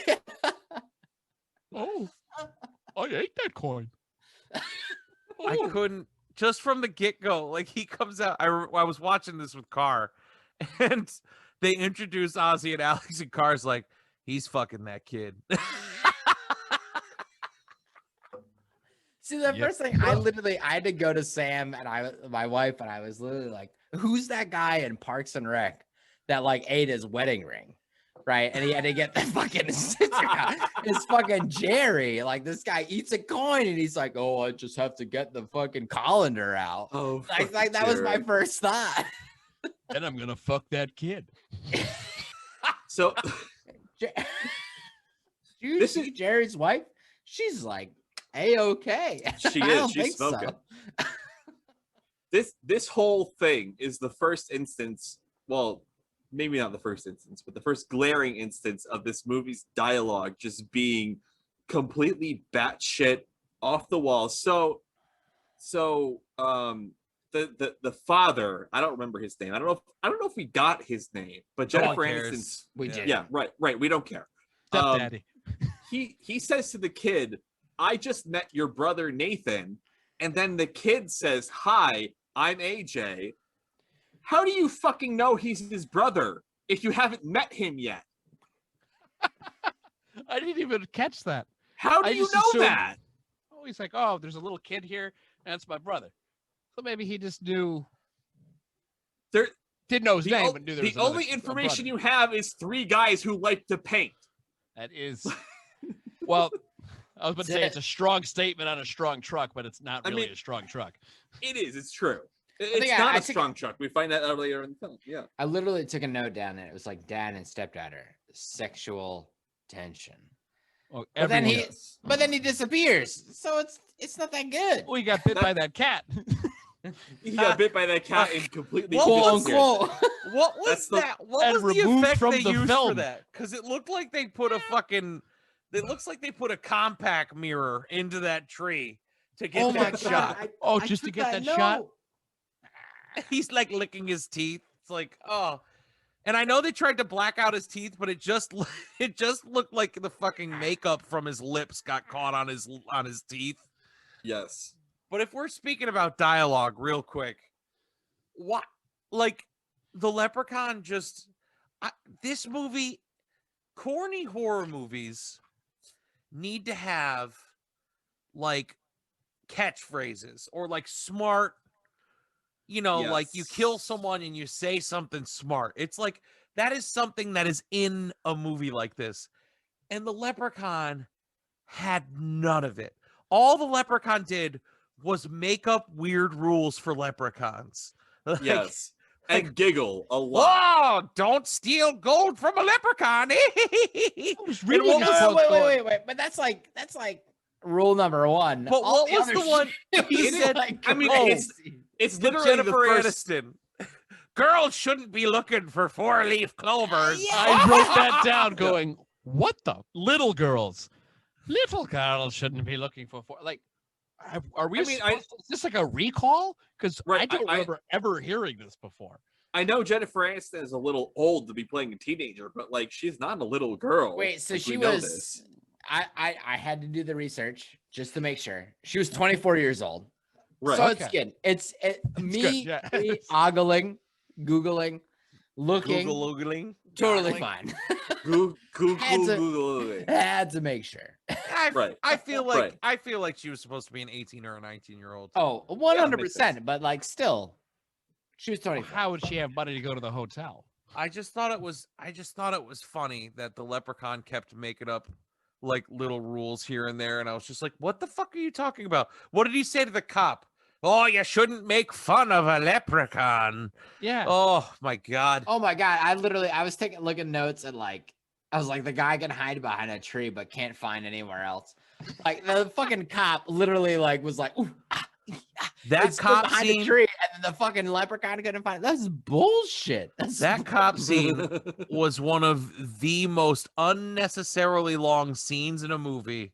Oh, I ate that coin. I Oh. couldn't, just from the get-go, like he comes out, I was watching this with Carr, and they introduce Ozzy and Alex, and Carr's like, he's fucking that kid. See, the Yeah. first thing I had to go to Sam and my wife, and I was literally like, "Who's that guy in Parks and Rec that like ate his wedding ring?" Right, and he had to get the fucking sister out. It's fucking Jerry. Like this guy eats a coin, and he's like, "Oh, I just have to get the fucking colander out." Oh, Like that was my first thought. Then I'm gonna fuck that kid. So Did you This see Jerry's wife? She's like A-okay. She I is. don't She's think so. smoking. this whole thing is the first instance, well, maybe not the first instance, but the first glaring instance of this movie's dialogue just being completely batshit off the wall. So the father, I don't remember his name. I don't know if we got his name, but No one Jennifer cares. Aniston's We did. yeah, right. We don't care. Stepdaddy. He says to the kid, I just met your brother Nathan. And then the kid says, hi, I'm AJ. How do you fucking know he's his brother if you haven't met him yet? I didn't even catch that. How do I you just know assumed- that? Oh, he's like, oh, there's a little kid here, and it's my brother. So maybe he just knew. There- Didn't know his The, name, o- but knew there the was another only a information brother. you have is 3 guys who like to paint. That is. Well, I was about to say That's it's a strong statement on a strong truck, but it's not I really mean- a strong truck. It is. It's true. think It's I not a took- strong truck. We find that out later in the film. Yeah. I literally took a note down and it was like dad and stepdaughter, sexual tension. Oh, But then everyone. but then he disappears. So it's not that good. We got bit by that cat. He got bit by that cat and completely Quote disappeared. unquote. What was That's the- that? What and was the removed effect from they the used for film. that? Because it looked like they put a fucking. It looks like they put a compact mirror into that tree to get Oh my that god! shot. Oh, just to took get that shot? note. He's like licking his teeth. It's like, oh. And I know they tried to black out his teeth, but it just looked like the fucking makeup from his lips got caught on his teeth. Yes. But if we're speaking about dialogue real quick, what like the Leprechaun this movie, corny horror movies need to have like catchphrases or like smart, like you kill Yes. someone and you say something smart. It's like that is something that is in a movie like this. And the Leprechaun had none of it. All the Leprechaun did was make up weird rules for leprechauns. Like, Yes. like, And giggle a lot. whoa, don't steal gold from a leprechaun. I was And reading what his was- quote going, Wait. But that's like rule number one. But All what was other the one shit he was, said? like, I mean, crazy. it's literally Jennifer the first. Aniston. Girls shouldn't be looking for 4-leaf clovers. I wrote that down going, what the? Little girls. Little girls shouldn't be looking for like, are we? I mean, is this like a recall? Because Right, I don't I- remember ever hearing this before. I know Jennifer Aniston is a little old to be playing a teenager, but like she's not a little girl. Wait, so Like, she we know was. this. I had to do the research just to make sure she was 24 years old. Right. So Okay. it's good. It's me, good, yeah. me ogling, googling, looking, Googling. totally Googling. fine. Google. Had to- Google. Had to make sure. Right. I feel like Right. I feel like she was supposed to be an 18 or a 19-year-old. Oh, 100%. But like, still, she was 24. How would she have money to go to the hotel? I just thought it was funny that the Leprechaun kept making up like little rules here and there, and I was just like, what the fuck are you talking about? What did he say to the cop? Oh, you shouldn't make fun of a leprechaun. Yeah. Oh my god. Oh my god! I was taking looking notes and like I was like the guy can hide behind a tree but can't find anywhere else. Like the fucking cop literally like was like, ooh, That it stood cop behind scene. a tree and then the fucking leprechaun couldn't find it. That's bullshit. That cop scene was one of the most unnecessarily long scenes in a movie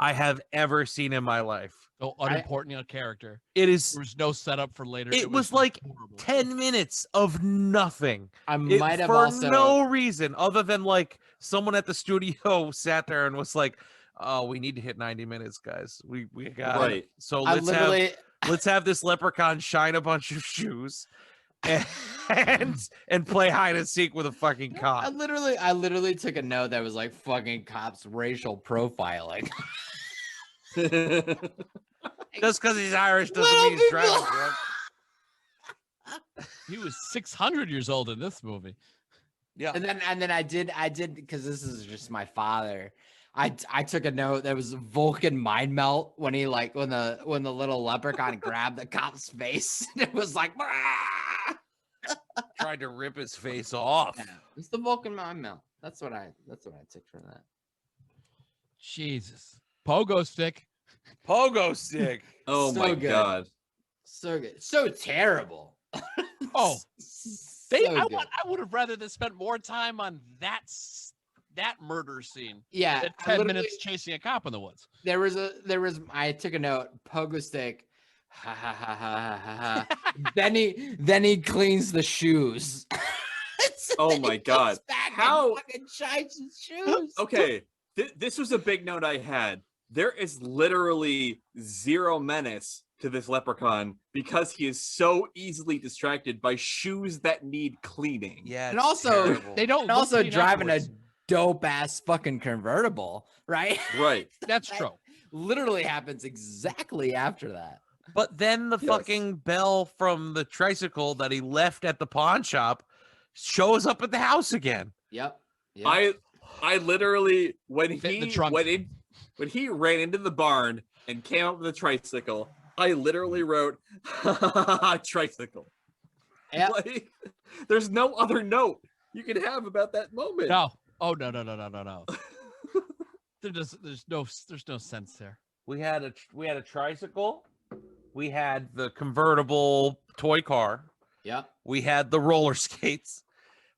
I have ever seen in my life. No unimportant character. It is There was no setup for later. It was like horrible. 10 minutes of nothing. I It- might have for also no reason other than like someone at the studio sat there and was like, "Oh, we need to hit 90 minutes, guys. We got it. Right. So I let's have this leprechaun shine a bunch of shoes and play hide and seek with a fucking I cop." literally took a note that was like fucking cops racial profiling. Just because he's Irish doesn't Little mean he's driving people. drunk. He was 600 years old in this movie. Yeah. And then I did because this is just my father. I took a note that was Vulcan mind melt when he like when the little leprechaun grabbed the cop's face. It was like "Brah!" Tried to rip his face off. Yeah, it's the Vulcan mind melt. That's what I took from that. Jesus. Pogo stick. Pogo stick. Oh So my good. god. So good. So terrible. Oh, So I good. would have rather than spent more time on that murder scene Yeah, than I 10 literally- minutes chasing a cop in the woods. There was I took a note, pogo stick. Ha ha ha ha ha ha. then he cleans the shoes. Oh Then my he goes God. back and How- fucking shines his shoes. Okay. This was a big note I had. There is literally zero menace to this leprechaun because he is so easily distracted by shoes that need cleaning. Yeah. And it's also, terrible. They don't And look also clean driving afterwards. a dope ass fucking convertible, right? Right. That's true. Literally happens exactly after that. But then the Yes. fucking bell from the tricycle that he left at the pawn shop shows up at the house again. Yep. I literally when Fit in the he trunk. when he ran into the barn and came up with a tricycle, I literally wrote tricycle. Yep. Like, there's no other note you could have about that moment. No. Oh, no. There's no sense there. We had a tricycle. We had the convertible toy car. Yep. We had the roller skates,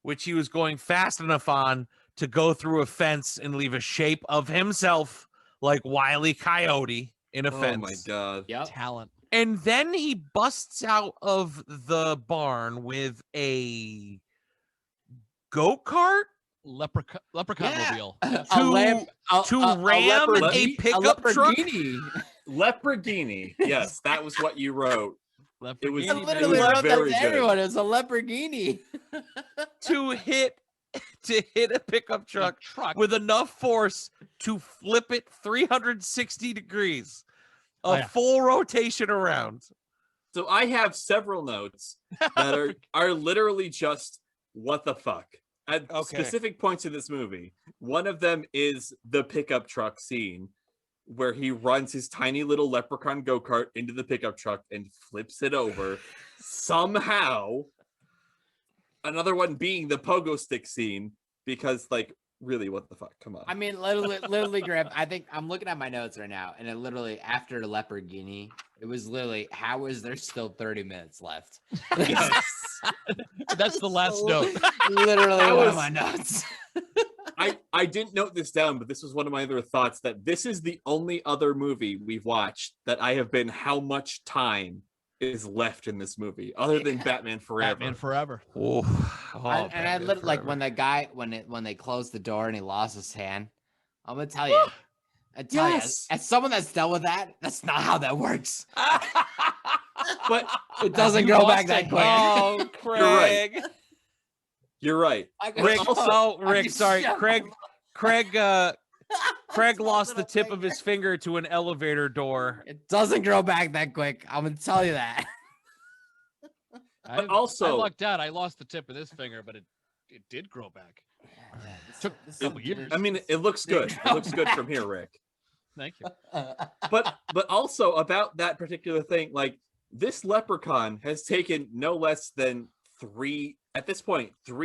which he was going fast enough on to go through a fence and leave a shape of himself like Wile E. Coyote in a fence. Oh my god. Yep. Talent. And then he busts out of the barn with a go-kart Leprechaun mobile. to ram a pickup truck. Lamborghini. Yes, that was what you wrote. It was- I Lamborghini, literally was wrote that very to good. everyone. It was a Lamborghini. to hit a pickup truck truck. with enough force to flip it 360 degrees, a Oh, yeah. full rotation around. So I have several notes that are literally just what the fuck at Okay. specific points in this movie. One of them is the pickup truck scene where he runs his tiny little leprechaun go-kart into the pickup truck and flips it over somehow. Another one being the pogo stick scene, because like really, what the fuck? Come on. I mean, literally, Griff. I think I'm looking at my notes right now, and it literally after Lamborghini, it was literally how is there still 30 minutes left? Yes. That's the last note. Literally That one was- of my notes. I didn't note this down, but this was one of my other thoughts, that this is the only other movie we've watched that I have been how much time is left in this movie, other than Batman Forever. Batman Forever. Oh, And I like when the guy when they closed the door and he lost his hand. I'm gonna tell you. Yes. As someone that's dealt with that, that's not how that works. But It doesn't You go lost back that a quick. Oh, Craig. you're right. I could Rick, shove- oh, I Rick, could sorry. shove Craig his lost the little tip of his finger to an elevator door. It doesn't grow back that quick. I'm gonna tell you that. But also- I lucked out. I lost the tip of this finger, but it did grow back. Took a couple years. I mean, it looks good. It looks good from here, Rick. Thank you. But also about that particular thing, like this leprechaun has taken no less than three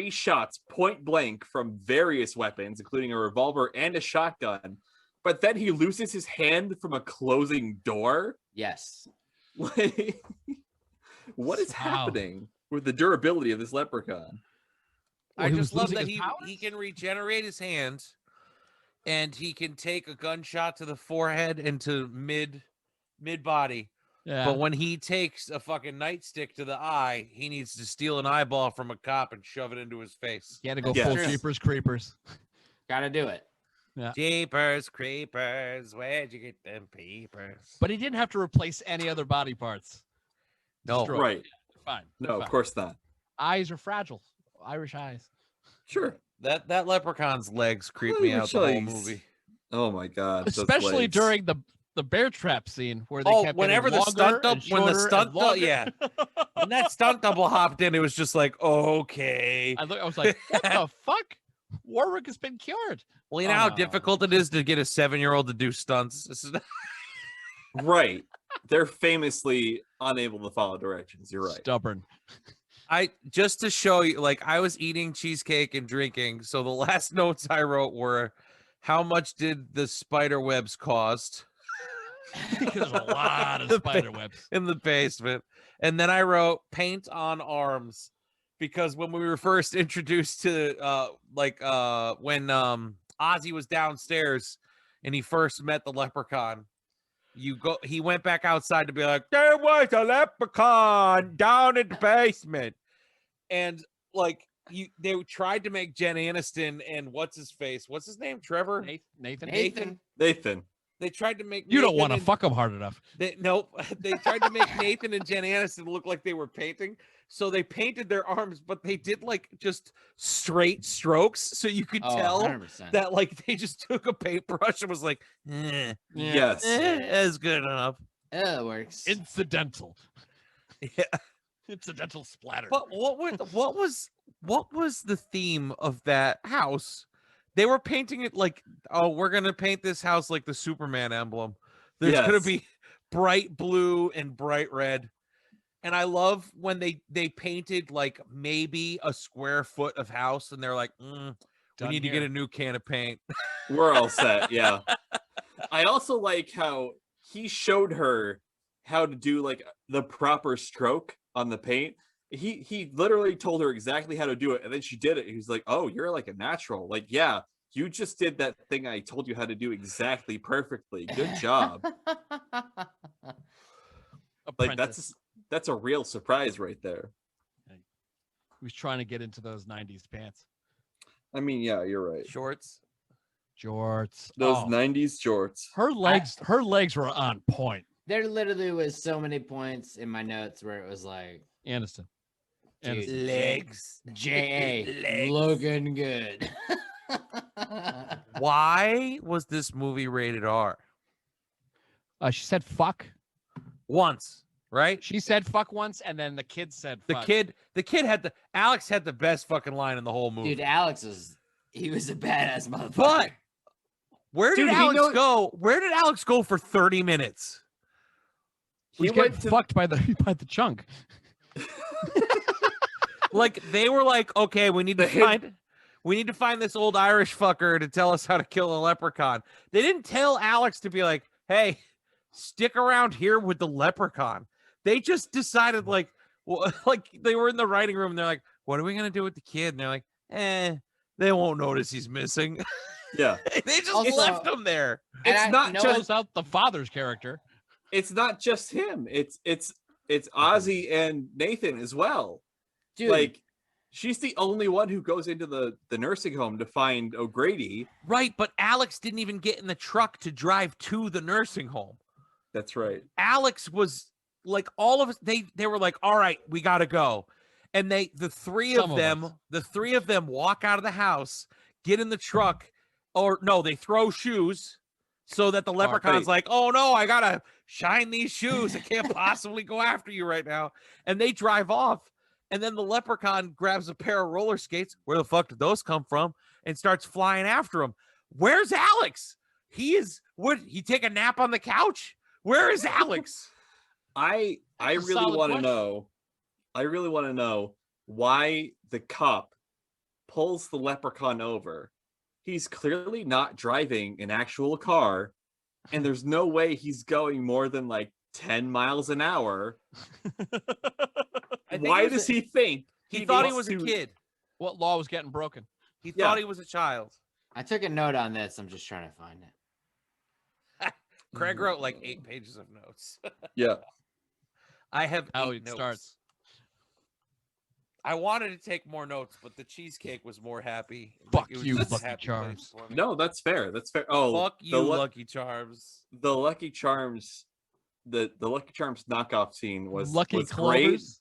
shots point blank from various weapons, including a revolver and a shotgun. But then he loses his hand from a closing door. Yes. Like, what is Wow. happening with the durability of this leprechaun? I he just was love losing that his he powers? can regenerate his hand, and he can take a gunshot to the forehead and to mid body. Yeah. But when he takes a fucking nightstick to the eye, he needs to steal an eyeball from a cop and shove it into his face. You had to go Yes. full True. Jeepers Creepers. Gotta do it. Jeepers creepers, where'd you get them papers? But he didn't have to replace any other body parts. No, Destroy. Right. They're fine. No, They're of fine. course not. Eyes are fragile. Irish eyes. Sure. that leprechaun's legs creep me out the whole Irish eyes. movie. Oh my god. those Especially legs. during the bear trap scene where they Oh, kept whenever getting the stunt longer double, when the stunt double, longer. yeah, when that stunt double hopped in, it was just like, okay. I was like, what the fuck? Warwick has been cured. Well, you know how Oh. difficult it is to get a 7-year-old to do stunts. This is Right. They're famously unable to follow directions. You're right. Stubborn. I just to show you, like I was eating cheesecake and drinking. So the last notes I wrote were, how much did the spider webs cost There's a lot of The spider webs. in the basement? And then I wrote paint on arms, because when we were first introduced to when Ozzy was downstairs and he first met the leprechaun, he went back outside to be like, there was a leprechaun down in the basement. And like they tried to make Jen Aniston and what's his name? Trevor? Nathan. Nathan. They tried to make You don't Nathan want to and- fuck him hard enough. Nope. They tried to make Nathan and Jen Aniston look like they were painting. So they painted their arms, but they did like just straight strokes. So you could Oh, tell 100%. that like they just took a paintbrush and was like, Yes. it's good enough. Yeah, it works. Incidental. Yeah. Incidental splatter. But what was the theme of that house? They were painting it like, oh, we're gonna paint this house like the Superman emblem. There's gonna Yes. be bright blue and bright red. And I love when they painted like maybe a square foot of house, and they're like, We need to get a new can of paint. We're all set. Yeah. I also like how he showed her how to do like the proper stroke on the paint. He literally told her exactly how to do it, and then she did it. He was like, "Oh, you're like a natural. Like, yeah, you just did that thing I told you how to do exactly perfectly. Good job." Like that's a real surprise right there. He was trying to get into those 90s pants. I mean, yeah, you're right. Shorts. Jorts. Those Oh, 90s shorts. her legs were on point. There literally was so many points in my notes where it was like, Aniston. dude, Aniston. Legs. J.A. Legs. looking good. Why was this movie rated R? She said fuck. Once, right? She said fuck once, and then the kid said fuck. The kid had Alex had the best fucking line in the whole movie. Dude, Alex he was a badass motherfucker. But where did Dude, Alex go? Where did Alex go for 30 minutes? He went fucked by the chunk. Like they were like, okay, we need to find this old Irish fucker to tell us how to kill a leprechaun. They didn't tell Alex to be like, hey, stick around here with the leprechaun. They just decided like they were in the writing room and they're like, what are we gonna do with the kid? And they're like, they won't notice he's missing. Yeah. They just Also, left him there. It's not Just out the father's character. It's not just him. It's Ozzy and Nathan as well. Dude, Like, she's the only one who goes into the nursing home to find O'Grady. Right, but Alex didn't even get in the truck to drive to the nursing home. That's right. Alex was like all of us. They were like, all right, we gotta go. And the three of them walk out of the house, get in the truck, or no, they throw shoes so that the leprechaun's like, oh no, I gotta shine these shoes. I can't possibly go after you right now. And they drive off. And then the leprechaun grabs a pair of roller skates. Where the fuck did those come from? And starts flying after him. Where's Alex? He take a nap on the couch? Where is Alex? I really want to know. I really want to know why the cop pulls the leprechaun over. He's clearly not driving an actual car, and there's no way he's going more than like 10 miles an hour. Why does he think he thought he was a kid? What law was getting broken? He thought he was a child. I took a note on this. I'm just trying to find it. Craig wrote like 8 pages of notes. Yeah. I have How 8 it notes. starts. I wanted to take more notes, but the cheesecake was more happy. Fuck It was you, just a Lucky happy Charms. place for me. No, that's fair. That's fair. Oh, Fuck you, Lucky Charms. The Lucky Charms, the Lucky Charms knockoff scene was Lucky was Clovers.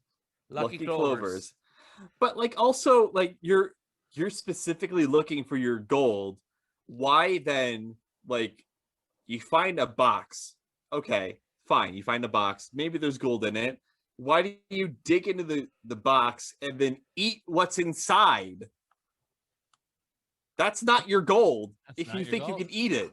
great. Lucky Clovers. But like also like you're specifically looking for your gold. Why then like you find a box? Okay, fine. You find a box. Maybe there's gold in it. Why do you dig into the box and then eat what's inside? That's not your gold. If you think you can eat it.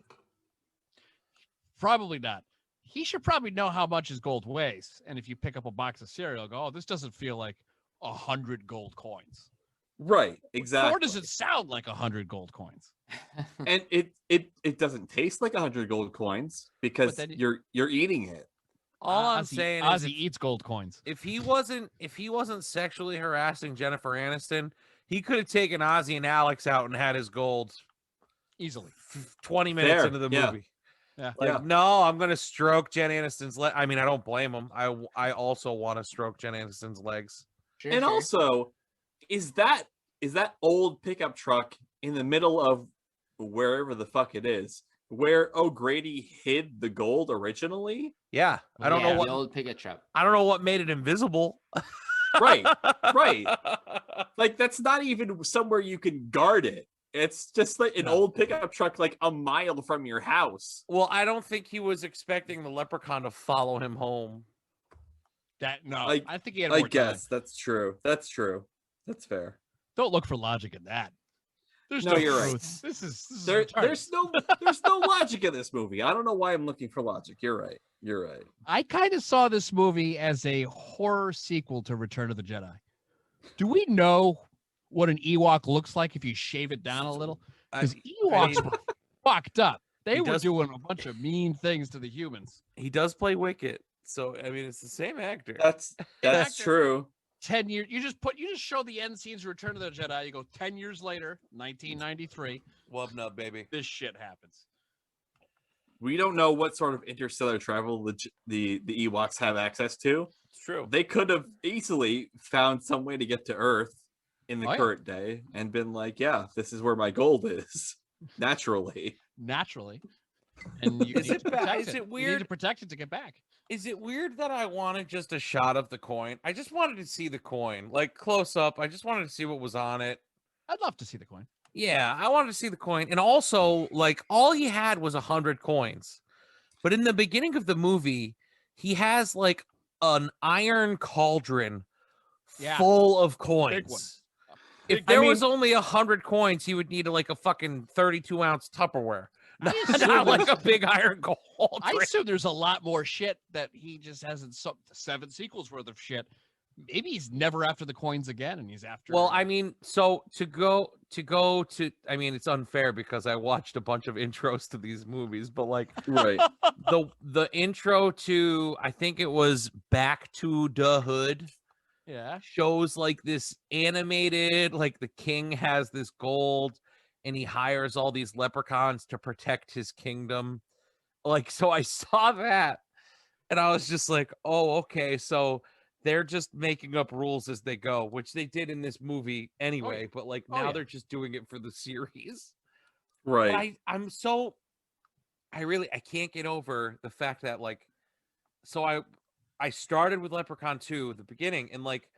Probably not. He should probably know how much his gold weighs. And if you pick up a box of cereal, go, oh, this doesn't feel like 100 gold coins. Right, exactly. Or does it sound like 100 gold coins? And it doesn't taste like 100 gold coins because you're eating it. All I'm saying is Ozzy eats gold coins. if he wasn't sexually harassing Jennifer Aniston, he could have taken Ozzy and Alex out and had his gold Easily. 20 minutes into the movie. Yeah. Like, no, I'm gonna stroke Jen Aniston's leg. I mean, I don't blame him. I also want to stroke Jen Aniston's legs. And also, is that old pickup truck in the middle of wherever the fuck it is, where O'Grady hid the gold originally? Yeah, I don't know what the old pickup truck. I don't know what made it invisible. Right. Like that's not even somewhere you can guard it. It's just like an old pickup truck like a mile from your house. Well, I don't think he was expecting the leprechaun to follow him home. I think he had I more guess time. that's true. That's fair. Don't look for logic in that. There's No, no you're right. truth. This is There's retarded. no logic in this movie. I don't know why I'm looking for logic. You're right. I kind of saw this movie as a horror sequel to Return of the Jedi. Do we know what an Ewok looks like if you shave it down a little? Because I Ewoks mean, were fucked up. They He were does- doing a bunch of mean things to the humans. he does play Wicket, so I mean, it's the same actor. That's Actor. true. 10 years. You just show the end scenes of Return of the Jedi. You go 10 years later, 1993. Wub nub, baby. This shit happens. We don't know what sort of interstellar travel the Ewoks have access to. It's true. They could have easily found some way to get to Earth in the Oh, yeah. current day and been like, yeah, this is where my gold is. Naturally. And you Is need it to ba- protect is it. it You need weird? to protect it to get back. Is it weird that I wanted just a shot of the coin? I just wanted to see the coin, like close up. I just wanted to see what was on it. I'd love to see the coin. Yeah, I wanted to see the coin. And also, like, all he had was 100 coins. But in the beginning of the movie, he has like an iron cauldron Yeah. full of Big one. coins. If Big- there I mean- was only 100 coins, he would need like a fucking 32-ounce Tupperware. Not, assume not like a there's- big iron cauldron. I assume there's a lot more shit that he just hasn't. 7 sequels worth of shit. Maybe he's never after the coins again, and he's after. Well, I mean, so to go to, I mean, it's unfair because I watched a bunch of intros to these movies, but like Right. the intro to, I think it was Back to the Hood, yeah. shows like this animated, like the king has this gold and he hires all these leprechauns to protect his kingdom. Like, so I saw that and I was just like, oh, okay, so they're just making up rules as they go, which they did in this movie anyway, but like Oh, now yeah. they're just doing it for the series. Right. But I can't get over the fact that like, so I started with Leprechaun 2 at the beginning, and like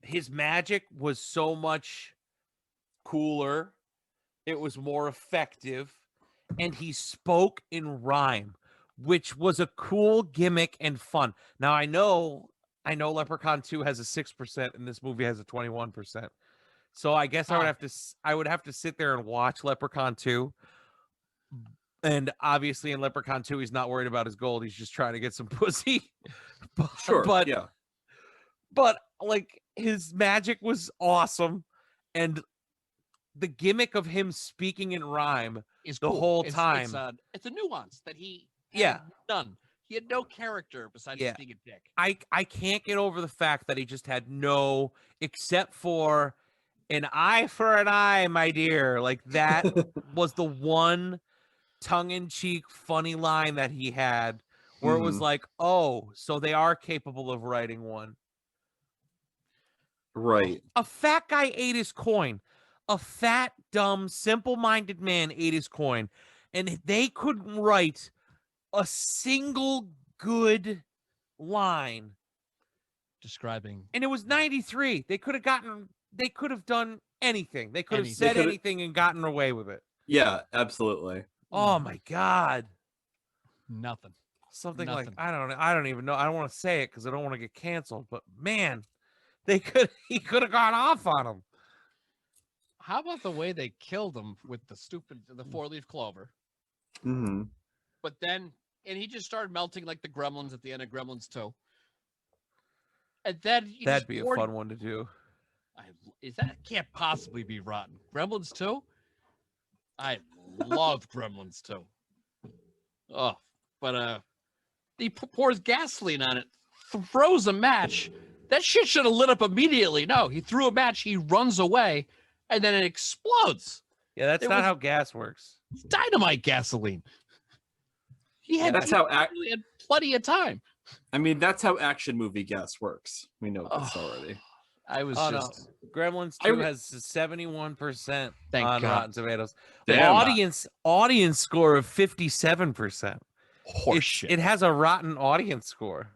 his magic was so much cooler, it was more effective, and he spoke in rhyme, which was a cool gimmick and fun. Now I know Leprechaun 2 has a 6% and this movie has a 21%. So I guess I would have to sit there and watch Leprechaun 2. And obviously in Leprechaun 2 he's not worried about his gold, he's just trying to get some pussy. Sure. But yeah. but like his magic was awesome, and the gimmick of him speaking in rhyme Is the cool. whole It's time. a nuance that he Yeah. had none. He had no character besides Yeah. just being a dick. I can't get over the fact that he just had no, except for an eye for an eye, my dear. Like that was the one tongue-in-cheek funny line that he had where it was Mhm. like, oh, so they are capable of writing one. Right. A fat guy ate his coin. A fat, dumb, simple-minded man ate his coin. And they couldn't write a single good line. Describing. And it was 93. They could have done anything. They could have Anything. said They coulda- anything and gotten away with it. Yeah, absolutely. Oh my God. Nothing. Something Nothing. like, I don't even know. I don't want to say it because I don't want to get canceled, but man, he could have gone off on him. How about the way they killed him with the 4-leaf clover? Hmm. But then, and he just started melting like the gremlins at the end of Gremlins 2. And then you That'd just be a poured- fun one to do. That can't possibly be rotten. Gremlins 2? I love Gremlins 2. Oh, but he pours gasoline on it, throws a match. That shit should have lit up immediately. No, he threw a match, he runs away, and then it explodes. Yeah, that's It not was- how gas works. It's dynamite gasoline. He had, That's he how really had plenty of time. I mean, that's how action movie gas works. We know this Oh, already. I was Oh, just no. Gremlins I 2 re- has 71% Thank on God. Rotten Tomatoes. Damn. Audience score of 57%. horseshit. It has a rotten audience score.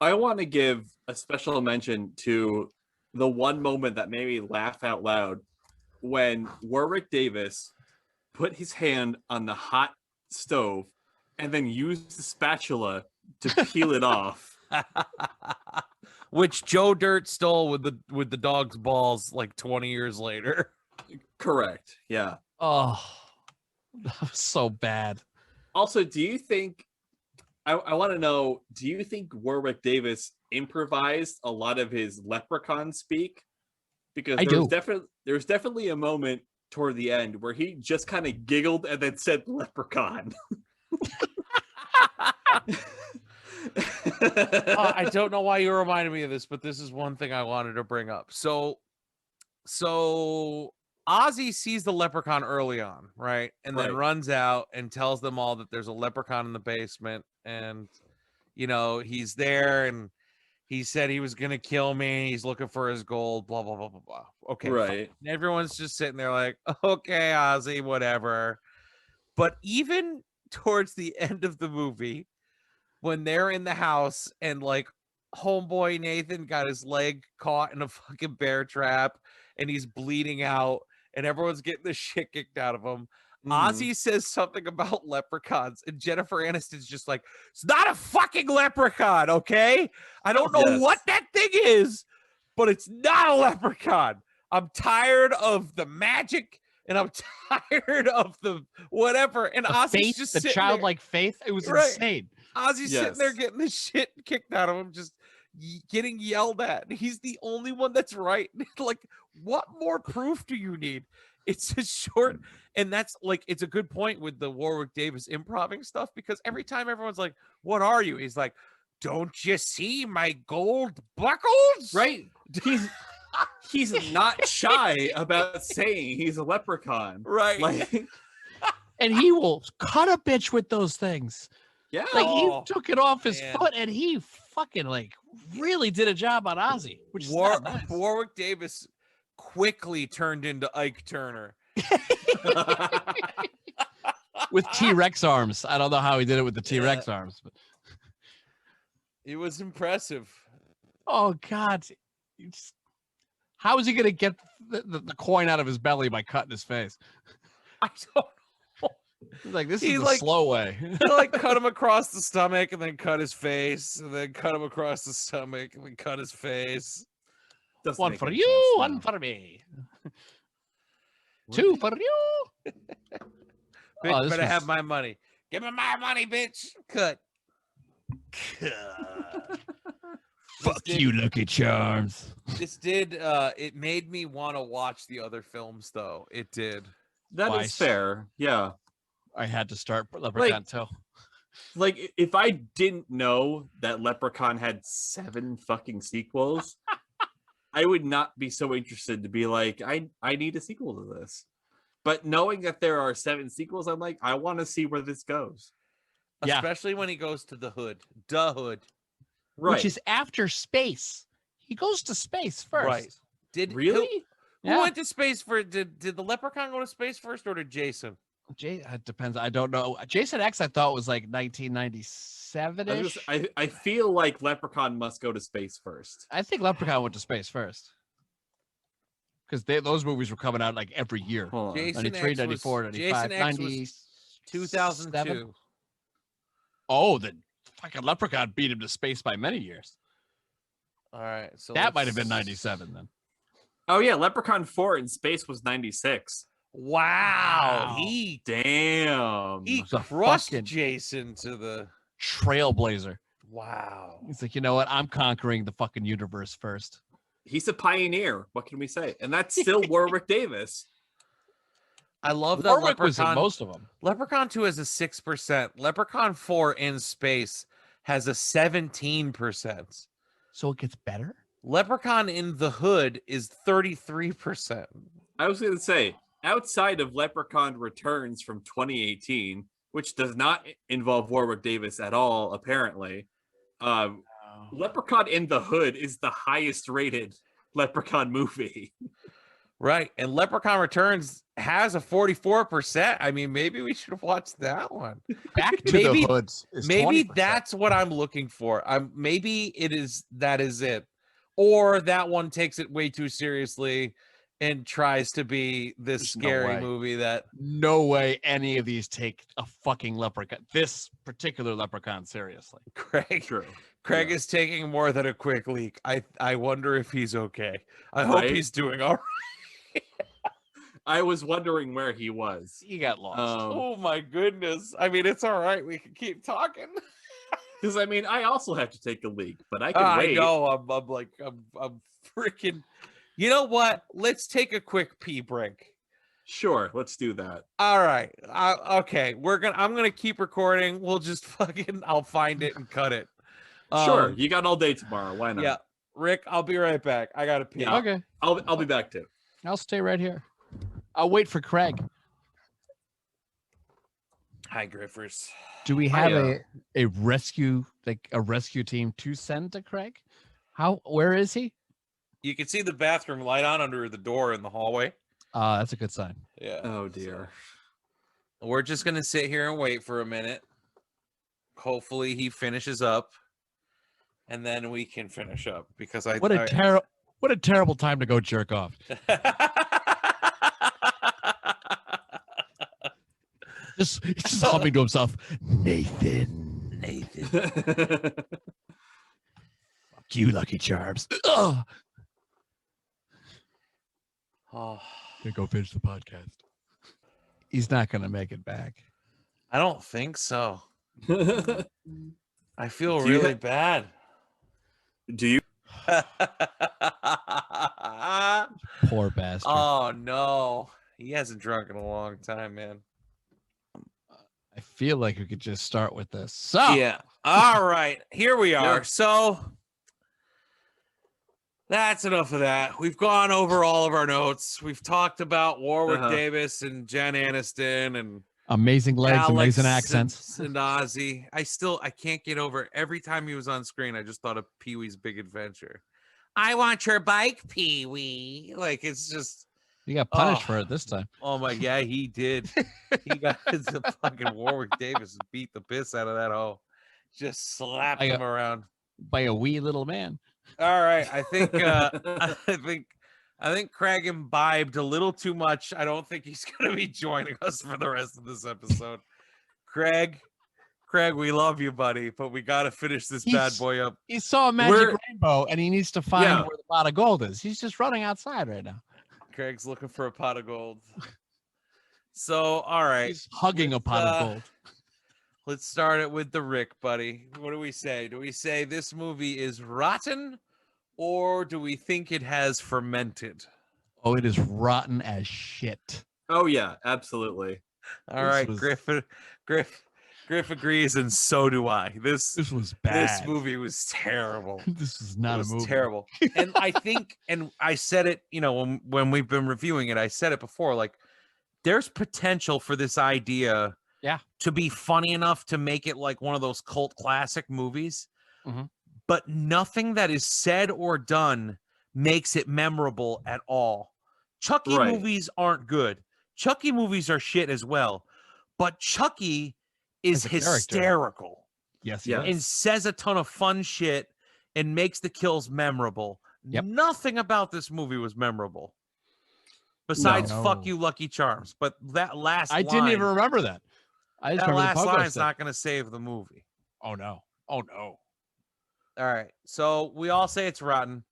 I want to give a special mention to the one moment that made me laugh out loud when Warwick Davis put his hand on the hot stove and then used the spatula to peel it off. Which Joe Dirt stole with the dog's balls like 20 years later. Correct. Yeah. Oh, that was so bad. Also, do you think I want to know, do you think Warwick Davis improvised a lot of his leprechaun speak? because I do. there was definitely a moment toward the end where he just kind of giggled and then said leprechaun. I don't know why you reminded me of this, but this is one thing I wanted to bring up. So Ozzy sees the leprechaun early on, right? And then Right. runs out and tells them all that there's a leprechaun in the basement, and he's there, and he said he was gonna kill me. He's looking for his gold, blah blah blah blah blah. Okay, Right. fine. Everyone's just sitting there like, okay, Ozzy, whatever. But even towards the end of the movie, when they're in the house and like homeboy Nathan got his leg caught in a fucking bear trap and he's bleeding out and everyone's getting the shit kicked out of him. Ozzy says something about leprechauns and Jennifer Aniston's just like, it's not a fucking leprechaun, okay? I don't know what that thing is, but it's not a leprechaun. I'm tired of the magic and I'm tired of the whatever. And Ozzy's faith, just the sitting childlike faith. It was Right. insane. Ozzy's sitting there getting the shit kicked out of him, just getting yelled at. He's the only one that's right. Like, what more proof do you need? It's a short, and that's like, it's a good point with the Warwick Davis improving stuff, because every time everyone's like, what are you? He's like, don't you see my gold buckles? Right. He's not shy about saying he's a leprechaun. Right. Like, And he will cut a bitch with those things. yeah. Like he took it off his man. foot and he fucking like really did a job on Ozzy, which is not nice. Warwick Davis quickly turned into Ike Turner. With T-Rex arms. I don't know how he did it with the T-Rex arms, but It was impressive. oh God. How is he gonna get the coin out of his belly by cutting his face? I don't He's like, this He, is the like- slow way. They like cut him across the stomach and then cut his face, and then cut him across the stomach and then cut his face. Doesn't One make for any you, sense, one no. for me. Two for you. Bitch, Oh, this better have was- my money. Give me my money, bitch. Cut. Fuck you, Lucky Charms. This did it made me want to watch the other films though. It did. That is Twice. fair. Yeah. I had to start Leprechaun too. Like, if I didn't know that Leprechaun had 7 fucking sequels, I would not be so interested to be like, I need a sequel to this. But knowing that there are 7 sequels, I'm like, I want to see where this goes. Yeah. Especially when he goes to the hood. The hood. Right. Which is after space. He goes to space first. Right. Did really? Who went to space for did the leprechaun go to space first or did Jason? It depends. I don't know. Jason X, I thought was like 1997-ish. I feel like Leprechaun must go to space first. I think Leprechaun went to space first. Because those movies were coming out like every year. Hold on. Jason 93, X 94, was, 95, Jason X 90. was 2002. Oh, the fucking Leprechaun beat him to space by many years. All right. So That might have been let's- 97 then. Oh yeah, Leprechaun 4 in space was 96. Wow. Wow. He Damn. crushed fucking- Jason to the Trailblazer. wow. He's like, you know what? I'm conquering the fucking universe first. He's a pioneer. What can we say? And that's still Warwick Davis. I love that Warwick was in Leprechaun. most of them. Leprechaun 2 has a 6%. Leprechaun 4 in space has a 17%. So it gets better? Leprechaun in the Hood is 33%. I was going to say, outside of Leprechaun Returns from 2018, which does not involve Warwick Davis at all, apparently, Leprechaun in the Hood is the highest rated Leprechaun movie. Right. And Leprechaun Returns has a 44%. I mean, maybe we should watch that one. Back to Maybe- the hoods. Is Maybe 20%. that's what I'm looking for. Maybe that is it. Or that one takes it way too seriously and tries to be this There's no scary way. movie that No way any of these take a fucking leprechaun. This particular leprechaun seriously. Craig True. Craig is taking more than a quick leak. I wonder if he's okay. I hope Right? he's doing all right. I was wondering where he was. He got lost. Oh my goodness. I mean, it's all right. We can keep talking. Because I mean, I also have to take a leak, but I can I wait. know. I'm freaking. You know what? Let's take a quick pee break. Sure, let's do that. All right. Okay. I'm gonna keep recording. We'll just I'll find it and cut it. Sure, you got all day tomorrow. Why not? Yeah. Rick, I'll be right back. I gotta pee. Yeah. Okay, I'll be back too. I'll stay right here. I'll wait for Craig. Hi, Griffers. Do we have Hiya. a rescue team to send to Craig? Where is he? You can see the bathroom light on under the door in the hallway. That's a good sign. Yeah. Oh dear. So we're just gonna sit here and wait for a minute. Hopefully he finishes up, and then we can finish up because What a terrible time to go jerk off. He's just humming to himself. Nathan. Fuck you, Lucky Charms. Ugh. Oh, Gonna go finish the podcast. He's not gonna make it back. I don't think so. I feel Do you really bad. Do you? Poor bastard. Oh no, he hasn't drunk in a long time, man. I feel like we could just start with this. So Yeah. All right, here we are. Yeah. So that's enough of that. We've gone over all of our notes. We've talked about Warwick Uh-huh. Davis and Jen Aniston and amazing legs, Alex amazing accents. and Ozzy. I can't get over it. Every time he was on screen, I just thought of Pee-wee's Big Adventure. I want your bike, Pee-wee. Like, it's just, You got punished Oh. for it this time. oh my God, he did. He got the fucking Warwick Davis and beat the piss out of that hoe. Just slapped him around. By a wee little man. All right, I think I think Craig imbibed a little too much. I don't think he's going to be joining us for the rest of this episode. Craig, we love you, buddy, but we got to finish this bad He's- boy up. He saw a magic rainbow and he needs to find Yeah. where the pot of gold is. He's just running outside right now. Craig's looking for a pot of gold. So, all right, He's hugging a pot of gold. let's start it with the Rick, buddy. What do we say? Do we say this movie is rotten, or do we think it has fermented? Oh, it is rotten as shit. Oh yeah, absolutely. All This right, was- Griff agrees, and so do I. This was bad. This movie was terrible. This is not It a was movie. terrible. And I think, and I said it, when we've been reviewing it, I said it before, like, there's potential for this idea to be funny enough to make it like one of those cult classic movies. Mhm. But nothing that is said or done makes it memorable at all. Chucky Right. movies aren't good. Chucky movies are shit as well. But Chucky is As a character. hysterical Yes, Yeah. yes. and says a ton of fun shit and makes the kills memorable. Yep. Nothing about this movie was memorable. Besides No. fuck you, Lucky Charms. But that last I didn't even line- remember that. I just that remember last the pogo line's stick. not going to save the movie. Oh no. Oh no. All right. So we all say it's rotten.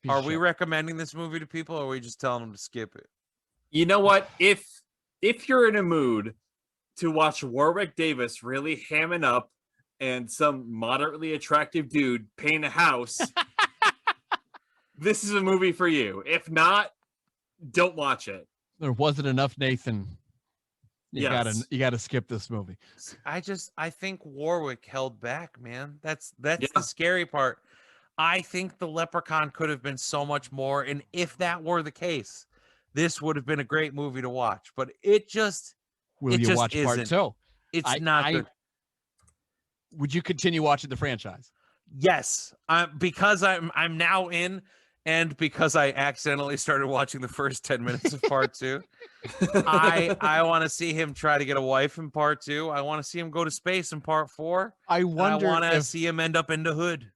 Piece Are of we shit. recommending this movie to people, or are we just telling them to skip it? You know what? If you're in a mood to watch Warwick Davis really hamming up and some moderately attractive dude paint a house, this is a movie for you. If not, don't watch it. There wasn't enough Nathan. You Yes. gotta skip this movie. I think Warwick held back, man. That's Yeah. the scary part. I think the Leprechaun could have been so much more, and if that were the case, this would have been a great movie to watch. But it just Will It you just watch part isn't. two? it's not good. Would you continue watching the franchise? Yes, because I'm now in, and because I accidentally started watching the first 10 minutes of part two. I want to see him try to get a wife in part two. I want to see him go to space in part four. I And I wonder want to if see him end up in the hood.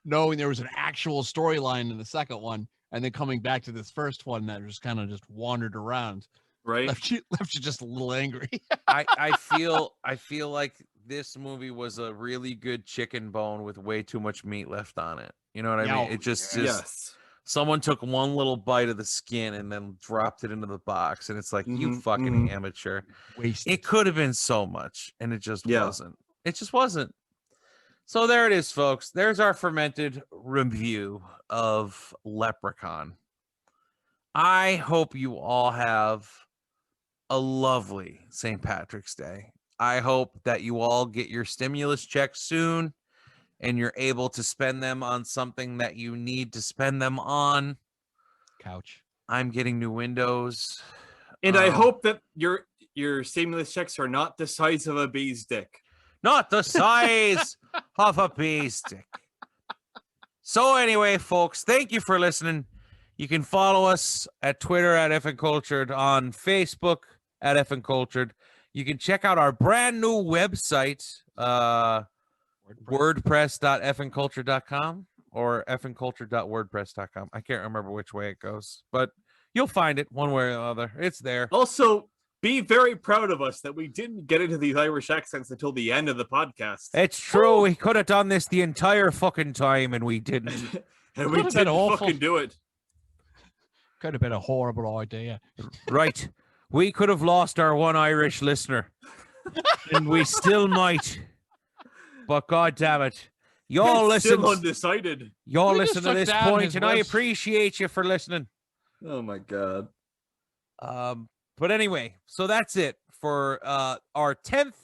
knowing there was an actual storyline in the second one, and then coming back to this first one that just kind of just wandered around, Right? left you just a little angry. I feel like this movie was a really good chicken bone with way too much meat left on it. You know what I Yeah, mean? It just Yes. someone took one little bite of the skin and then dropped it into the box, and it's like, you Mhm, fucking mhm. amateur. Wasted. It could have been so much, and it just Yeah. wasn't. It just wasn't. So there it is, folks. There's our fermented review of Leprechaun. I hope you all have a lovely St. Patrick's Day. I hope that you all get your stimulus checks soon and you're able to spend them on something that you need to spend them on. Couch. I'm getting new windows. And I hope that your stimulus checks are not the size of a bee's dick. Not the size of a bee stick. So anyway, folks, thank you for listening. You can follow us at Twitter at Effin Cultured, on Facebook at Effin Cultured. You can check out our brand new website, wordpress.effinculture.com or effinculture.wordpress.com. I can't remember which way it goes, but you'll find it one way or the other. It's there. Also, be very proud of us that we didn't get into these Irish accents until the end of the podcast. It's true. We could have done this the entire fucking time, and we didn't. And we Could've been didn't awful. fucking do it. Could have been a horrible idea. Right. We could have lost our one Irish listener, and we still might. But God damn it. Y'all It's listen. still undecided. Y'all We listen just to took this down point, his and I webs- appreciate you for listening. Oh my god. But anyway, so that's it for our 10th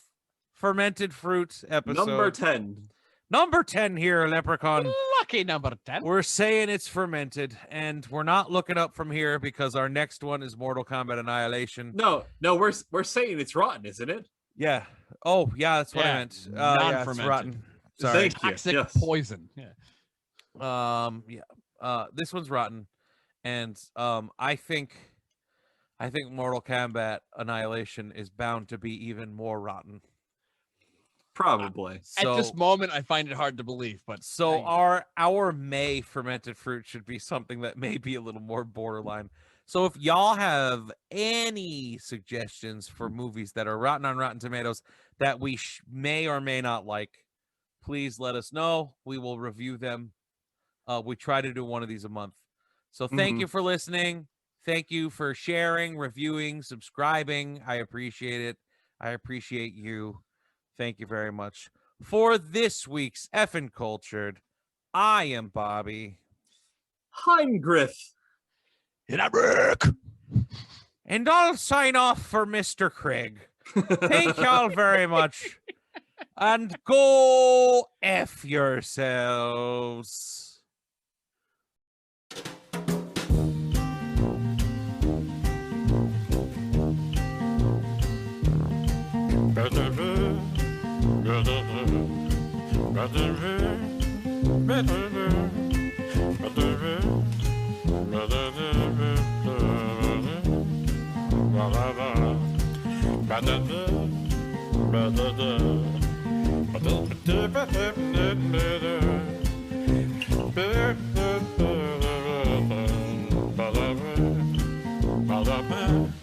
fermented fruit episode. Number 10. Number 10 here, Leprechaun. Lucky number 10. We're saying it's fermented, and we're not looking up from here because our next one is Mortal Kombat Annihilation. No, we're saying it's rotten, isn't it? Yeah. Oh, yeah, that's what I Yeah, meant. Yeah, it's non-fermented. rotten. Sorry. Thank you. Toxic Yes. poison. Yeah. This one's rotten, and I think Mortal Kombat Annihilation is bound to be even more rotten. Probably. So, At this moment, I find it hard to believe, but so I- our May fermented fruit should be something that may be a little more borderline. So if y'all have any suggestions for movies that are rotten on Rotten Tomatoes that we may or may not like, please let us know. We will review them. We try to do one of these a month. So thank you for listening. Thank you for sharing, reviewing, subscribing. I appreciate it. I appreciate you. Thank you very much. For this week's Effin Cultured, I am Bobby. I'm Griff. And I work. And I'll sign off for Mr. Craig. Thank y'all very much. And go F yourselves. Ba-da-ba.